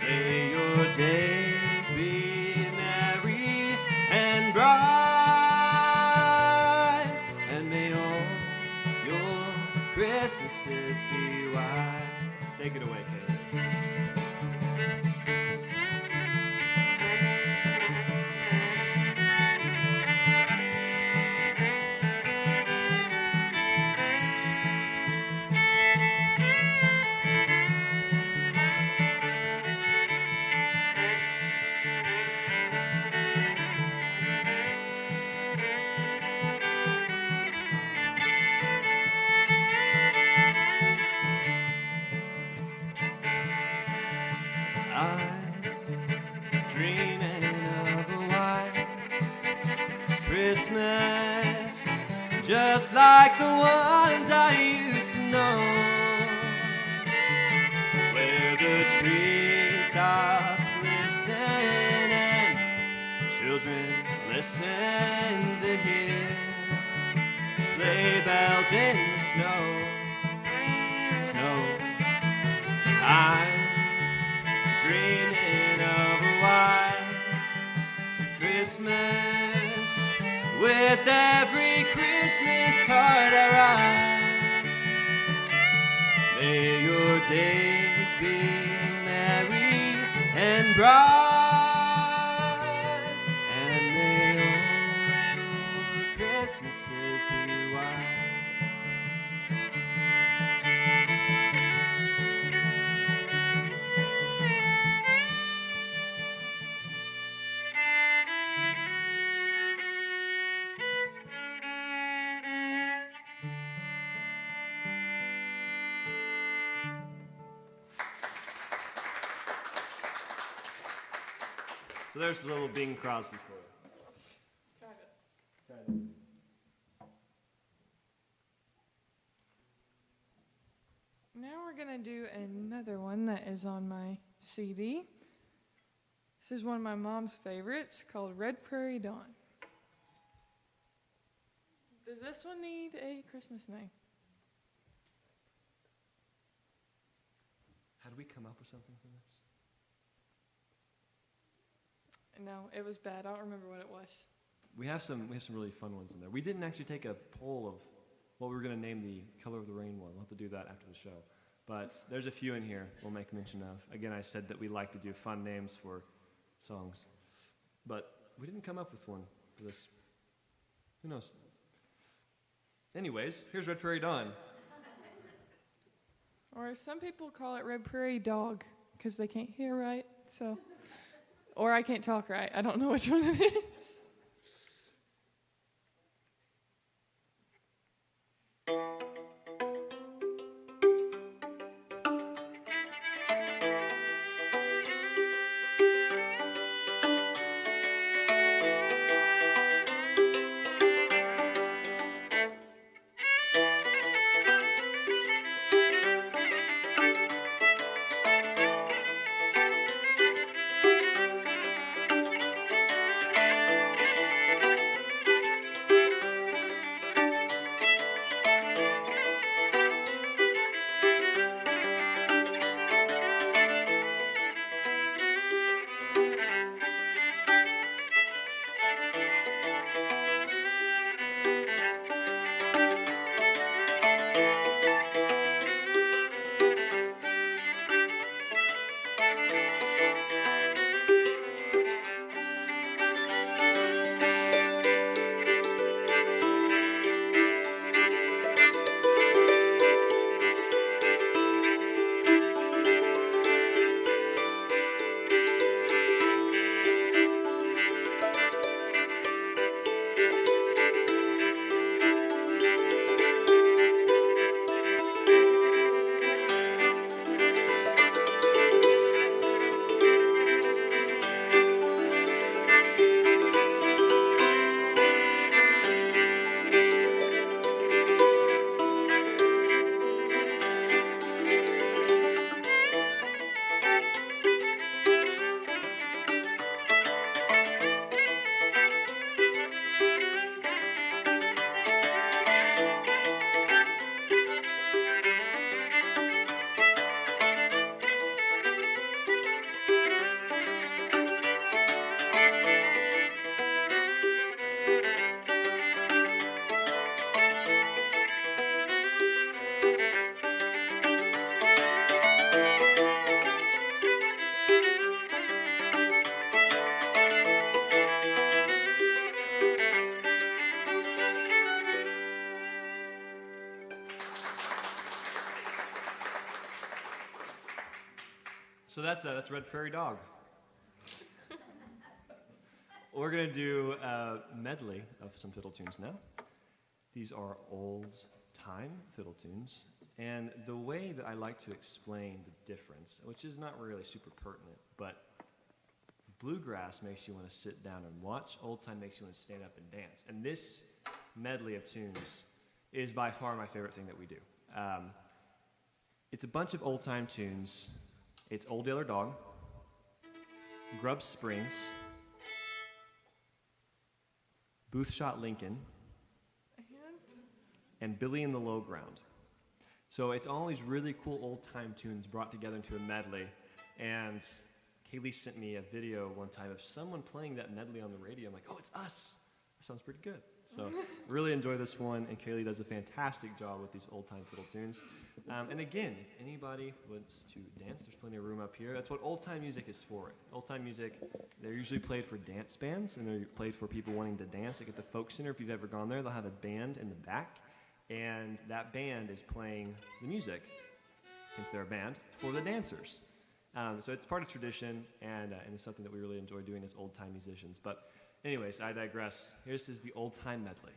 May your days be merry and bright, and may all your Christmases be white. Take it away, Caleb. I'm dreaming of a white Christmas, just like the ones I used to know, where the treetops glisten and children listen to hear sleigh bells in the snow. I'm dreaming of a white Christmas, with every Christmas card I write. May your days be merry and bright, and may all your Christmases be white. So there's a little Bing Crosby for you. Now we're going to do another one that is on my CD. This is one of my mom's favorites called Red Prairie Dawn. Does this one need a Christmas name? How did we come up with something for this? No, it was bad. I don't remember what it was. We have some really fun ones in there. We didn't actually take a poll of well, we're going to name the Color of the Rain one. We'll have to do that after the show. But there's a few in here we'll make mention of. Again, I said that we like to do fun names for songs. But we didn't come up with one for this. Who knows? Anyways, here's Red Prairie Dawn. Or some people call it Red Prairie Dog because they can't hear right. So, or I can't talk right. I don't know which one it is. So that's Red Prairie Dog. We're going to do a medley of some fiddle tunes now. These are old-time fiddle tunes, and the way that I like to explain the difference, which is not really super pertinent, but bluegrass makes you want to sit down and watch, old-time makes you want to stand up and dance. And this medley of tunes is by far my favorite thing that we do. It's a bunch of old-time tunes. It's Old Yeller Dog, Grub Springs, Booth Shot Lincoln, and Billy in the Low Ground. So it's all these really cool old-time tunes brought together into a medley. And Kaylee sent me a video one time of someone playing that medley on the radio. I'm like, oh, it's us. That sounds pretty good. So really enjoy this one, and Kaylee does a fantastic job with these old-time fiddle tunes. And again, if anybody wants to dance, there's plenty of room up here. That's what old-time music is for. Old-time music, they're usually played for dance bands, and they're played for people wanting to dance. Like at the Folk Center, if you've ever gone there, they'll have a band in the back, and that band is playing the music, hence they're a band, for the dancers. So it's part of tradition, and it's something that we really enjoy doing as old-time musicians. But anyways, I digress. Here's the old-time medley.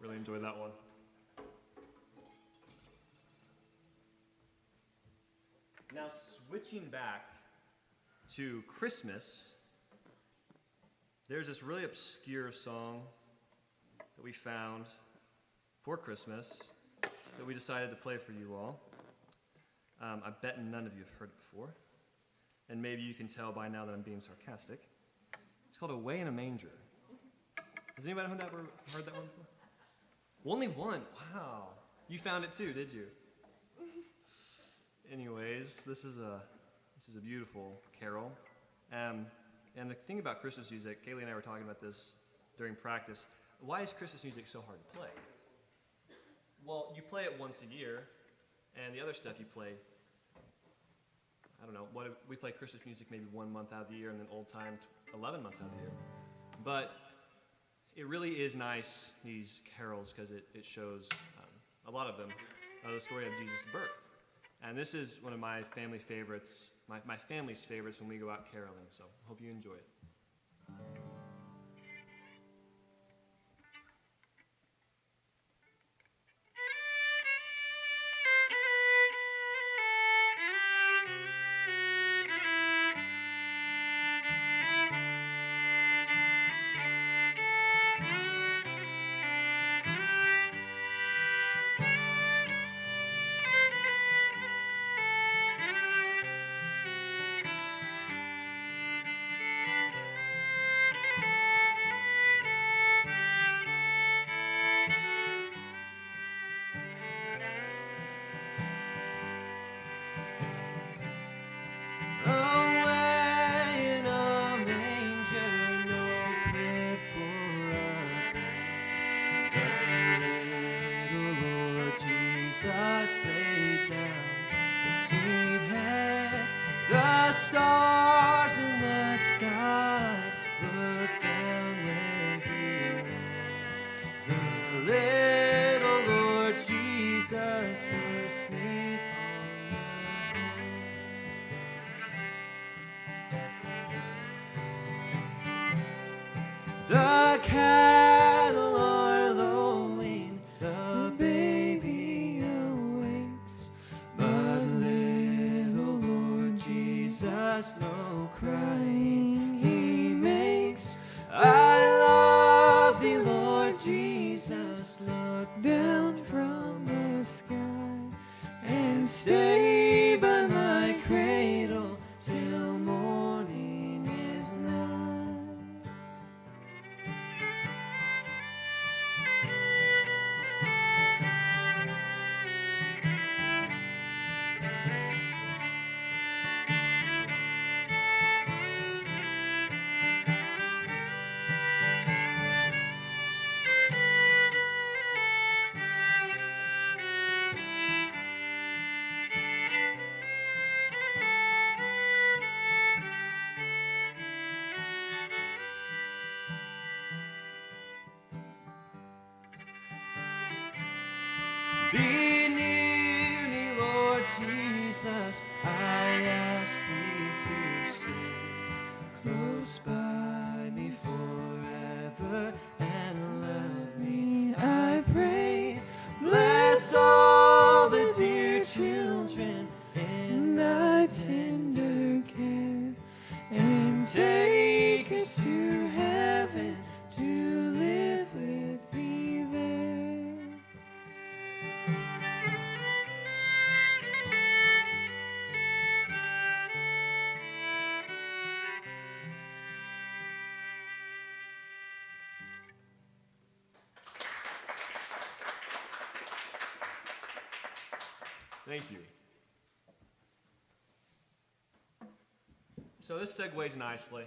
really enjoyed that one. Now, switching back to Christmas, there's this really obscure song that we found for Christmas that we decided to play for you all. I bet none of you have heard it before, and maybe you can tell by now that I'm being sarcastic. It's called Away in a Manger. Has anybody heard that one before? Only one? Wow. You found it too, did you? Anyways, this is a beautiful carol. And the thing about Christmas music, Kaylee and I were talking about this during practice. Why is Christmas music so hard to play? Well, you play it once a year, and the other stuff you play, I don't know, we play Christmas music maybe 1 month out of the year, and then old time 11 months out of the year. But it really is nice, these carols, because it shows, a lot of them, the story of Jesus' birth. And this is one of my family favorites, my family's favorites when we go out caroling, so hope you enjoy it. The cattle are lowing, the baby awakes, but little Lord Jesus no crying he makes. I love thee, Lord Jesus, look down from the sky and stay by my cradle till morning is nigh. Be near me, Lord Jesus, I ask thee to stay close by me forever and love me, I pray. Bless all the dear children in thy tender care, and take us to heaven to live with thee there. Thank you. So this segues nicely.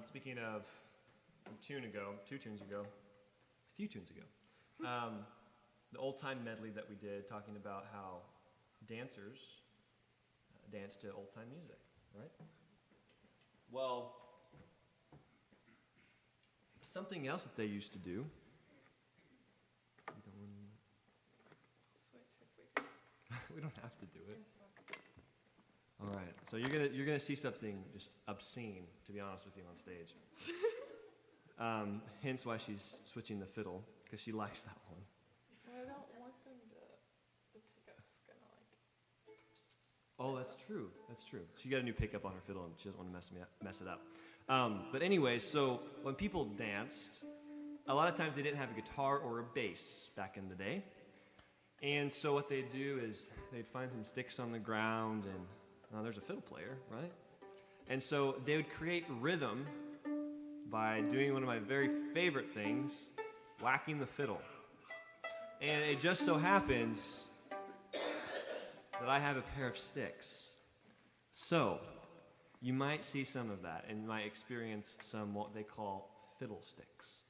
Speaking of a few tunes ago, the old time medley that we did, talking about how dancers dance to old time music, right? Well, something else that they used to do. We don't have to do it. All right. So you're gonna see something just obscene, to be honest with you, on stage. Hence why she's switching the fiddle. because she likes that one. Well, I don't want them to, the pickup's gonna like. Oh, that's true. That's true. She got a new pickup on her fiddle, and she doesn't want to mess it up. But anyway, so when people danced, a lot of times they didn't have a guitar or a bass back in the day. And so what they'd do is they'd find some sticks on the ground, and there's a fiddle player, right? And so they would create rhythm by doing one of my very favorite things, whacking the fiddle. And it just so happens that I have a pair of sticks. So you might see some of that, and you might experience some what they call fiddle sticks.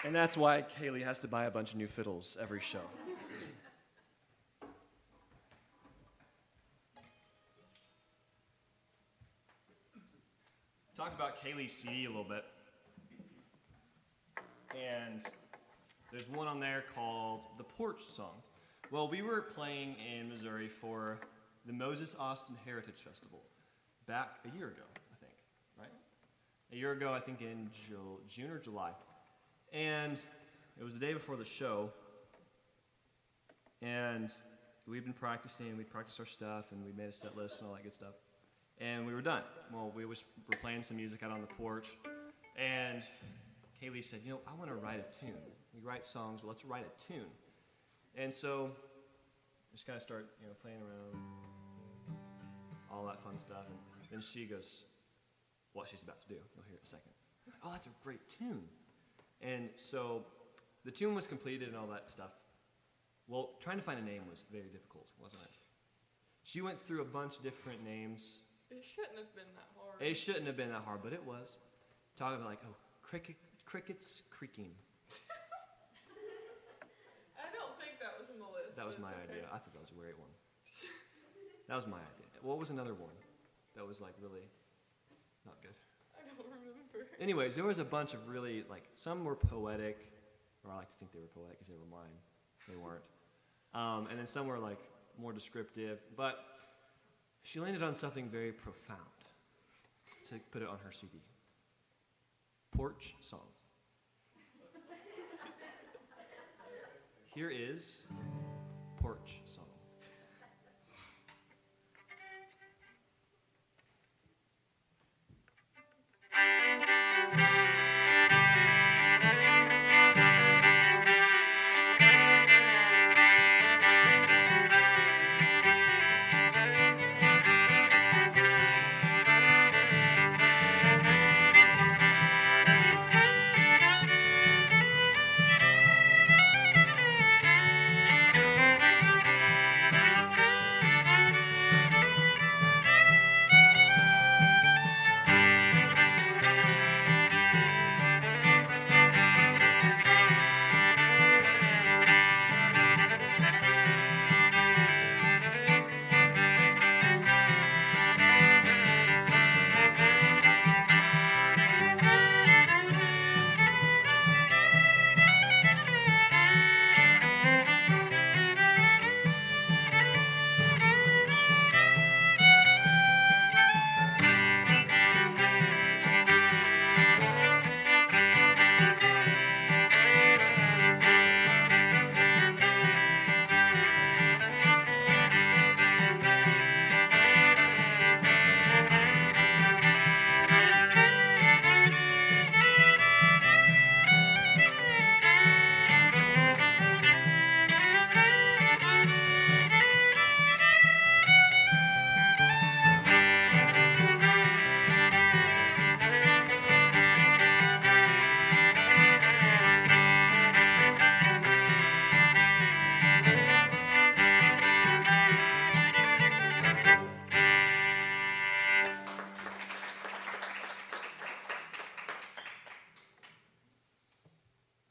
And that's why Kaylee has to buy a bunch of new fiddles every show. Talked about Kaylee's CD a little bit. And there's one on there called The Porch Song. Well, we were playing in Missouri for the Moses Austin Heritage Festival back a year ago, I think, right? A year ago, I think in June or July. And it was the day before the show, and we'd been practicing, we practiced our stuff, and we made a set list and all that good stuff. And we were done. Well, we were playing some music out on the porch, and Kaylee said, you know, I want to write a tune. We write songs, well, let's write a tune. And so, just kind of start, playing around, all that fun stuff, and then she goes, what she's about to do. You'll hear it in a second. Oh, that's a great tune. And so the tune was completed and all that stuff. Well, trying to find a name was very difficult, wasn't it? She went through a bunch of different names. It shouldn't have been that hard. It shouldn't have been that hard, but it was. Talking about crickets creaking. I don't think that was in the list. That was my idea. I thought that was a great one. That was my idea. What was another one that was really not good? I don't remember. Anyways, there was a bunch of really, some were poetic, or I like to think they were poetic because they were mine. They weren't. And then some were, more descriptive. But she landed on something very profound to put it on her CD. Porch Song. Here is Porch Song.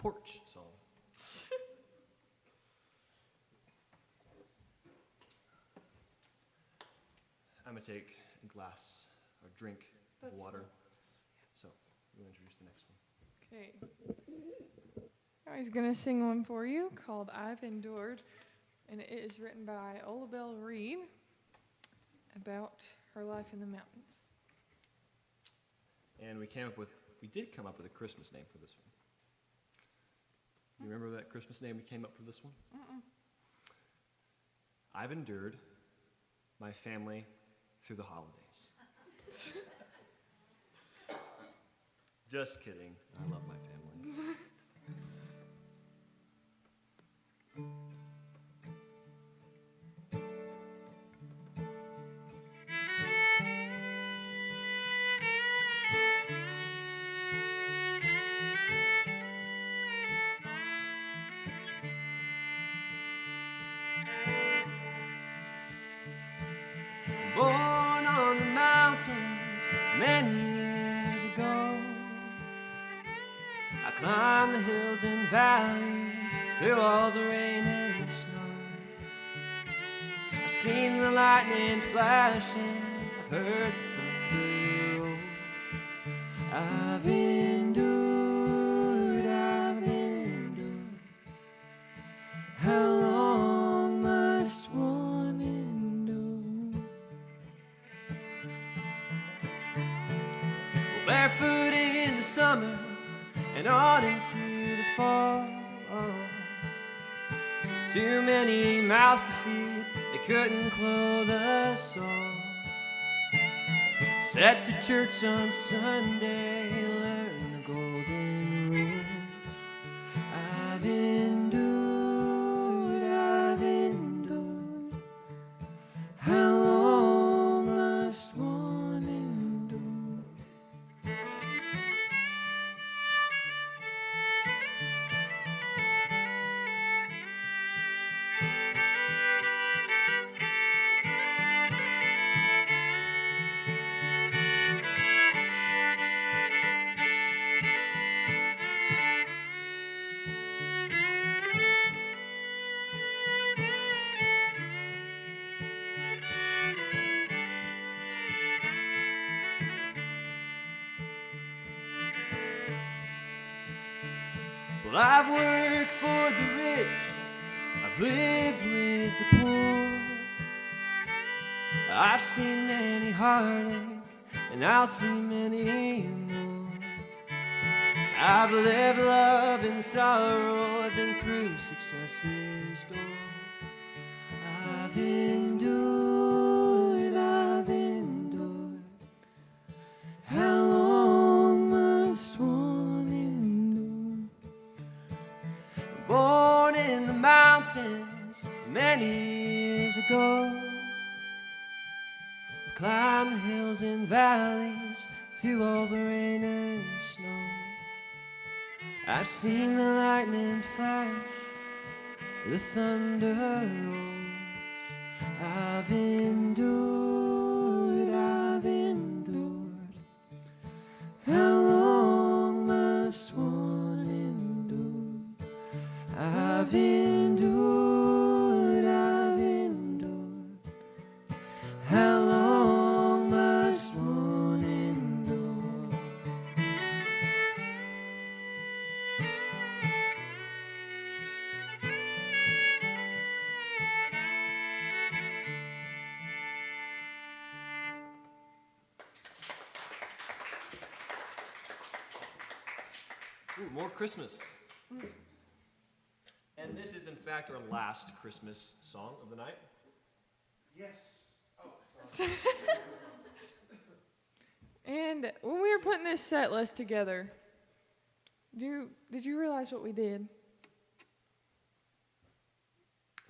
porch song. I'm going to take a glass or drink of That's water. So, we'll introduce the next one. Okay. I was going to sing one for you called I've Endured, and it is written by Olabelle Reed about her life in the mountains. And we did come up with a Christmas name for this one. You remember that Christmas name we came up for this one? I've endured my family through the holidays. Just kidding. I love my family. Born on the mountains many years ago, I climbed the hills and valleys through all the rain and snow. I've seen the lightning flashing, I've heard the thunder roll. I've endured, I've endured. How long must one endure? Well, barefooted in the summer and on into the fall. Too many mouths to feed, they couldn't clothe us all. Set to church on Sunday, learn the golden rules. I've endured, I've endured. How long must one endure? Well, I've worked for the rich, I've lived with the poor. I've seen many heartache, and I'll see many more. I've lived love and sorrow, I've been through success's door. I've endured, I've endured. How long must one endure? Born in the mountains many years ago, climbed the hills and valleys through all the rain and snow. I've seen the lightning flash, the thunder rolls. I've endured, I've endured. How long must one endure? I've endured, I've endured. How long must one endure? Ooh, more Christmas. And this is, in fact, our last Christmas song of the night. Yes. Oh, sorry. And when we were putting this set list together, did you realize what we did?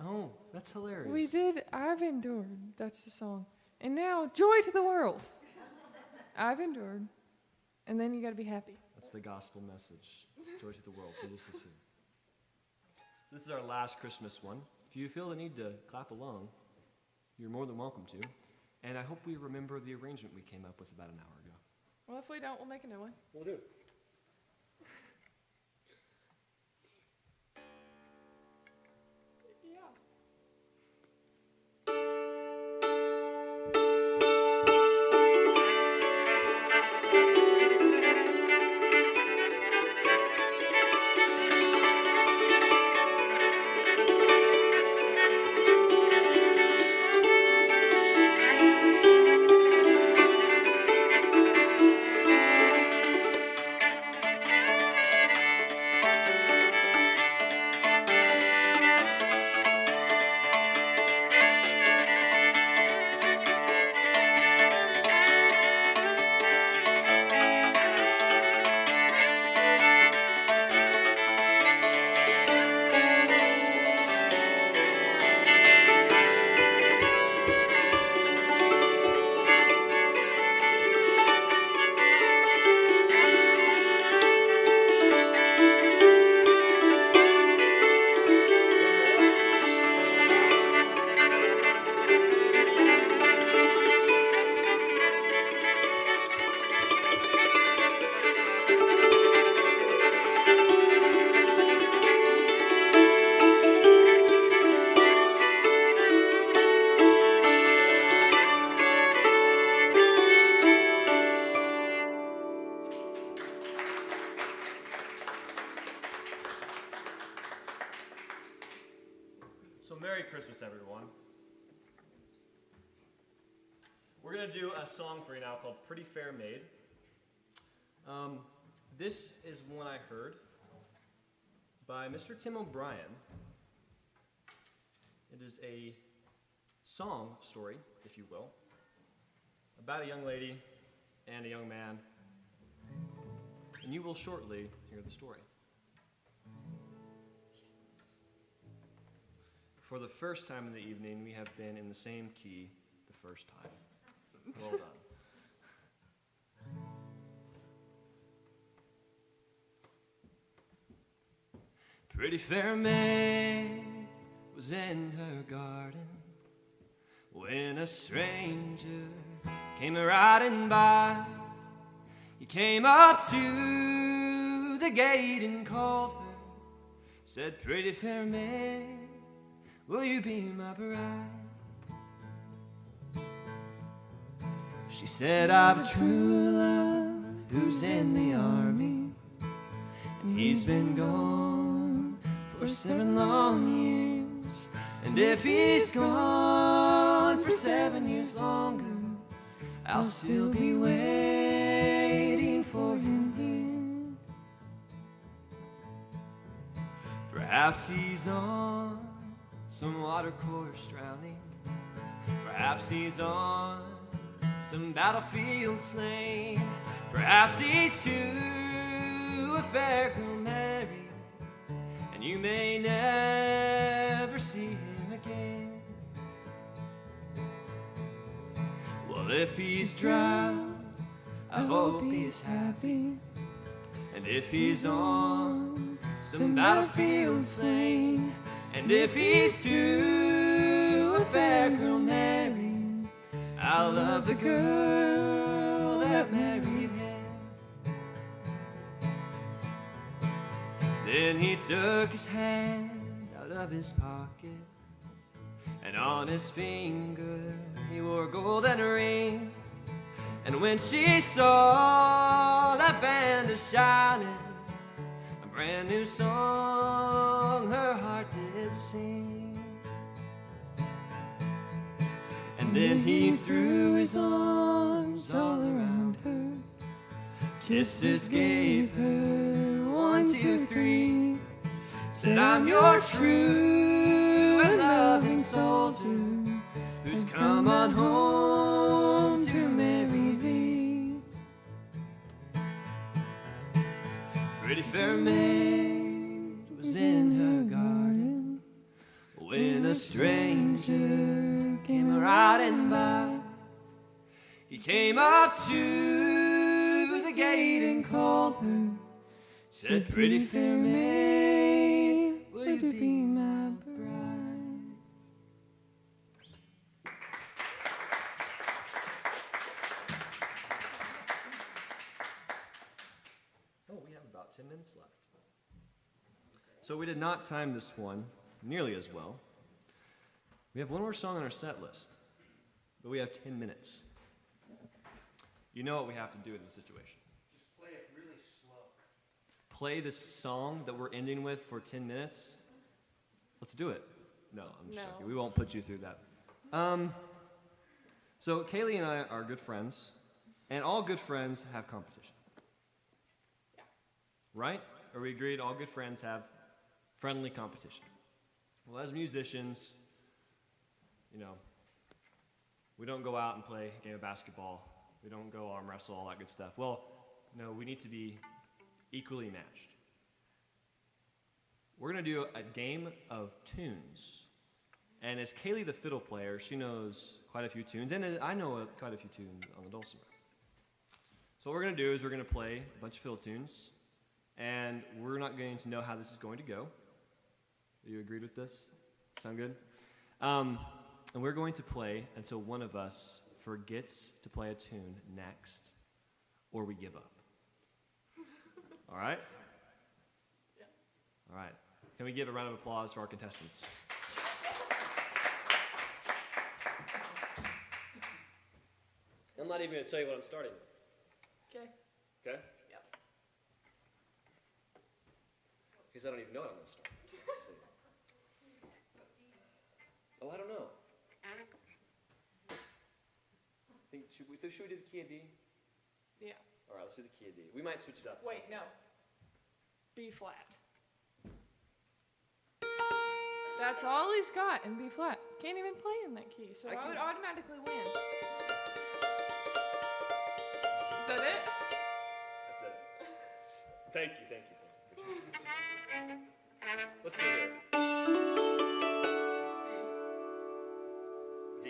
Oh, that's hilarious. We did I've Endured. That's the song. And now, Joy to the World. I've endured. And then you got to be happy. That's the gospel message. Joy to the world. Jesus is here. This is our last Christmas one. If you feel the need to clap along, you're more than welcome to. And I hope we remember the arrangement we came up with about an hour ago. Well, if we don't, we'll make a new one. We'll do. Merry Christmas, everyone. We're going to do a song for you now called Pretty Fair Maid. This is one I heard by Mr. Tim O'Brien. It is a song story, if you will, about a young lady and a young man, and you will shortly hear the story. For the first time in the evening, we have been in the same key the first time. Well done. Pretty fair maid was in her garden when a stranger came riding by. He came up to the gate and called her, said, "Pretty fair maid, will you be my bride?" She said, "I've a true love who's in the army, and he's been gone for 7 long years. And if he's gone for 7 years longer, I'll still be waiting for him here. Perhaps he's on some water course drowning. Perhaps he's on some battlefield slain. Perhaps he's to a fair girl married, and you may never see him again. Well, if he's drowned, I hope he's happy. And if he's on some battlefield slain, and if he's to a fair girl married, I love the girl that married him. Then he took his hand out of his pocket, and on his finger he wore a golden ring. And when she saw that band shining, a brand new song her heart did sing. And then he threw his arms all around her, kisses gave her 1, 2, 3. Said, "I'm your true and loving soldier, who's come on home to marry thee." Pretty fair maid was in her garden when a stranger came riding by. He came up to the gate and called her, said, "Pretty fair maid, will you be my bride?" Oh, we have about 10 minutes left. So we did not time this one nearly as well. We have one more song on our set list, but we have 10 minutes. You know what we have to do in this situation. Just play it really slow. Play this song that we're ending with for 10 minutes. Let's do it. No, I'm just joking. We won't put you through that. So Kaylee and I are good friends, and all good friends have competition. Yeah. Right? Are we agreed all good friends have friendly competition? Well, as musicians, you know, we don't go out and play a game of basketball. We don't go arm wrestle, all that good stuff. Well, no, we need to be equally matched. We're going to do a game of tunes. And as Kaylee, the fiddle player, she knows quite a few tunes, and I know quite a few tunes on the dulcimer. So what we're going to do is we're going to play a bunch of fiddle tunes, and we're not going to know how this is going to go. Are you agreed with this? Sound good? And we're going to play until one of us forgets to play a tune next, or we give up. All right? Yeah. All right. Can we give a round of applause for our contestants? I'm not even going to tell you what I'm starting with. Okay. Okay? Yep. Because I don't even know what I'm going to start. Let's see. Oh, I don't know. Should we do the key of D? Yeah. All right, let's do the key of D. We might switch it up. Wait, no. B flat. That's all he's got in B flat. Can't even play in that key, so I would automatically win. Is that it? That's it. Thank you. Appreciate it. Let's see here. D?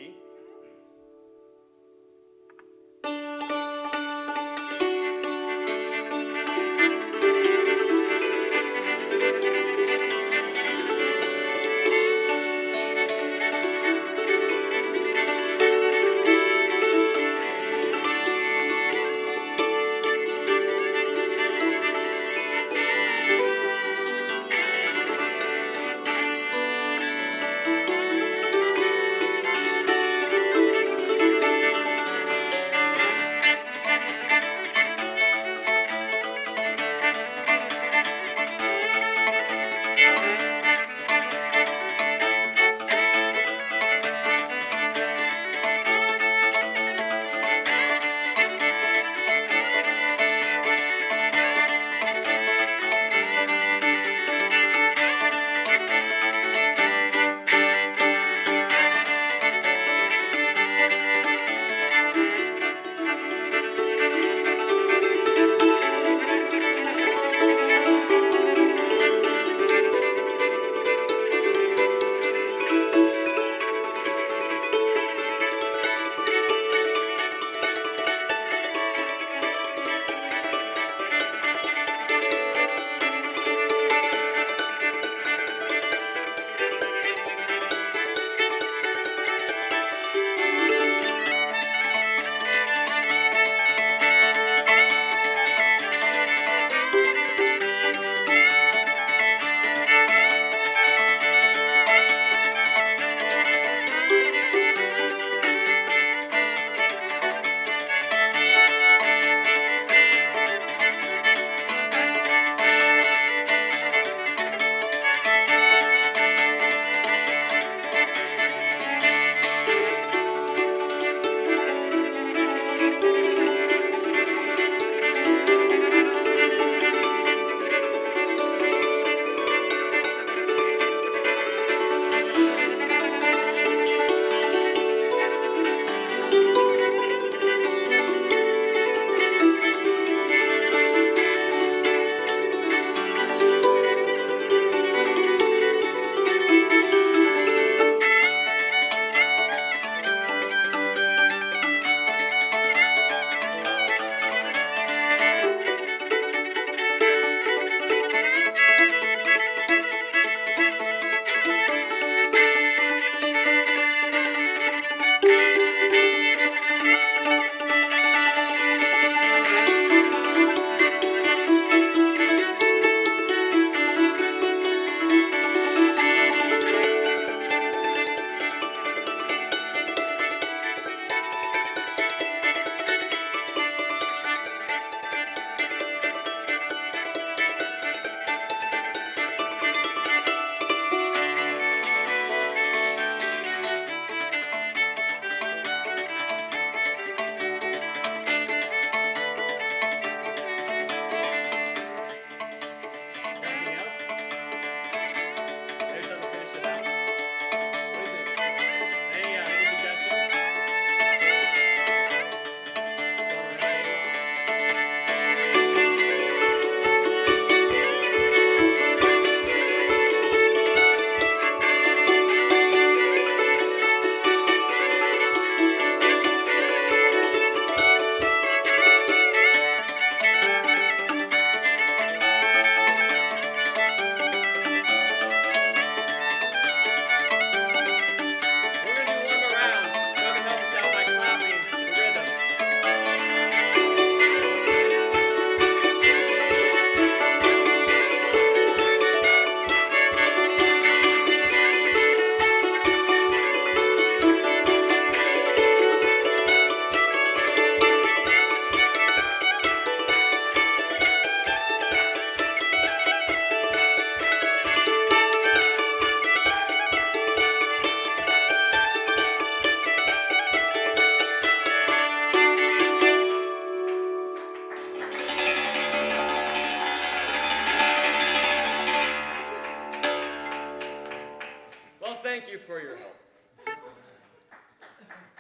for your help.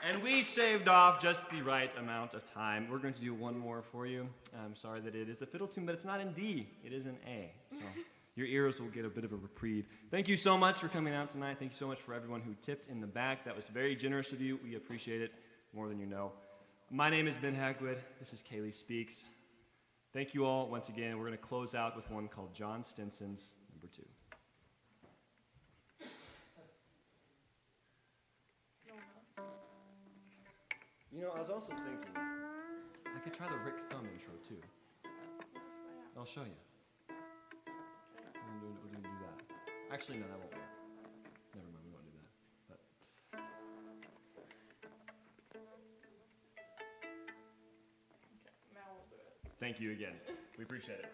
And we shaved off just the right amount of time. We're going to do one more for you. I'm sorry that it is a fiddle tune, but it's not in D. It is in A. So your ears will get a bit of a reprieve. Thank you so much for coming out tonight. Thank you so much for everyone who tipped in the back. That was very generous of you. We appreciate it more than you know. My name is Ben Hackwood. This is Kaylee Speaks. Thank you all once again. We're going to close out with one called John Stinson's Number 2. You know, I was also thinking, I could try the Rick Thumb intro too. I'll show you. We're gonna do that. Actually, no, that won't work. Never mind, we won't do that. But Now we'll do it. thank you again. We appreciate it.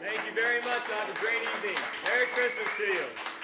Thank you very much. Have a great evening. Merry Christmas to you.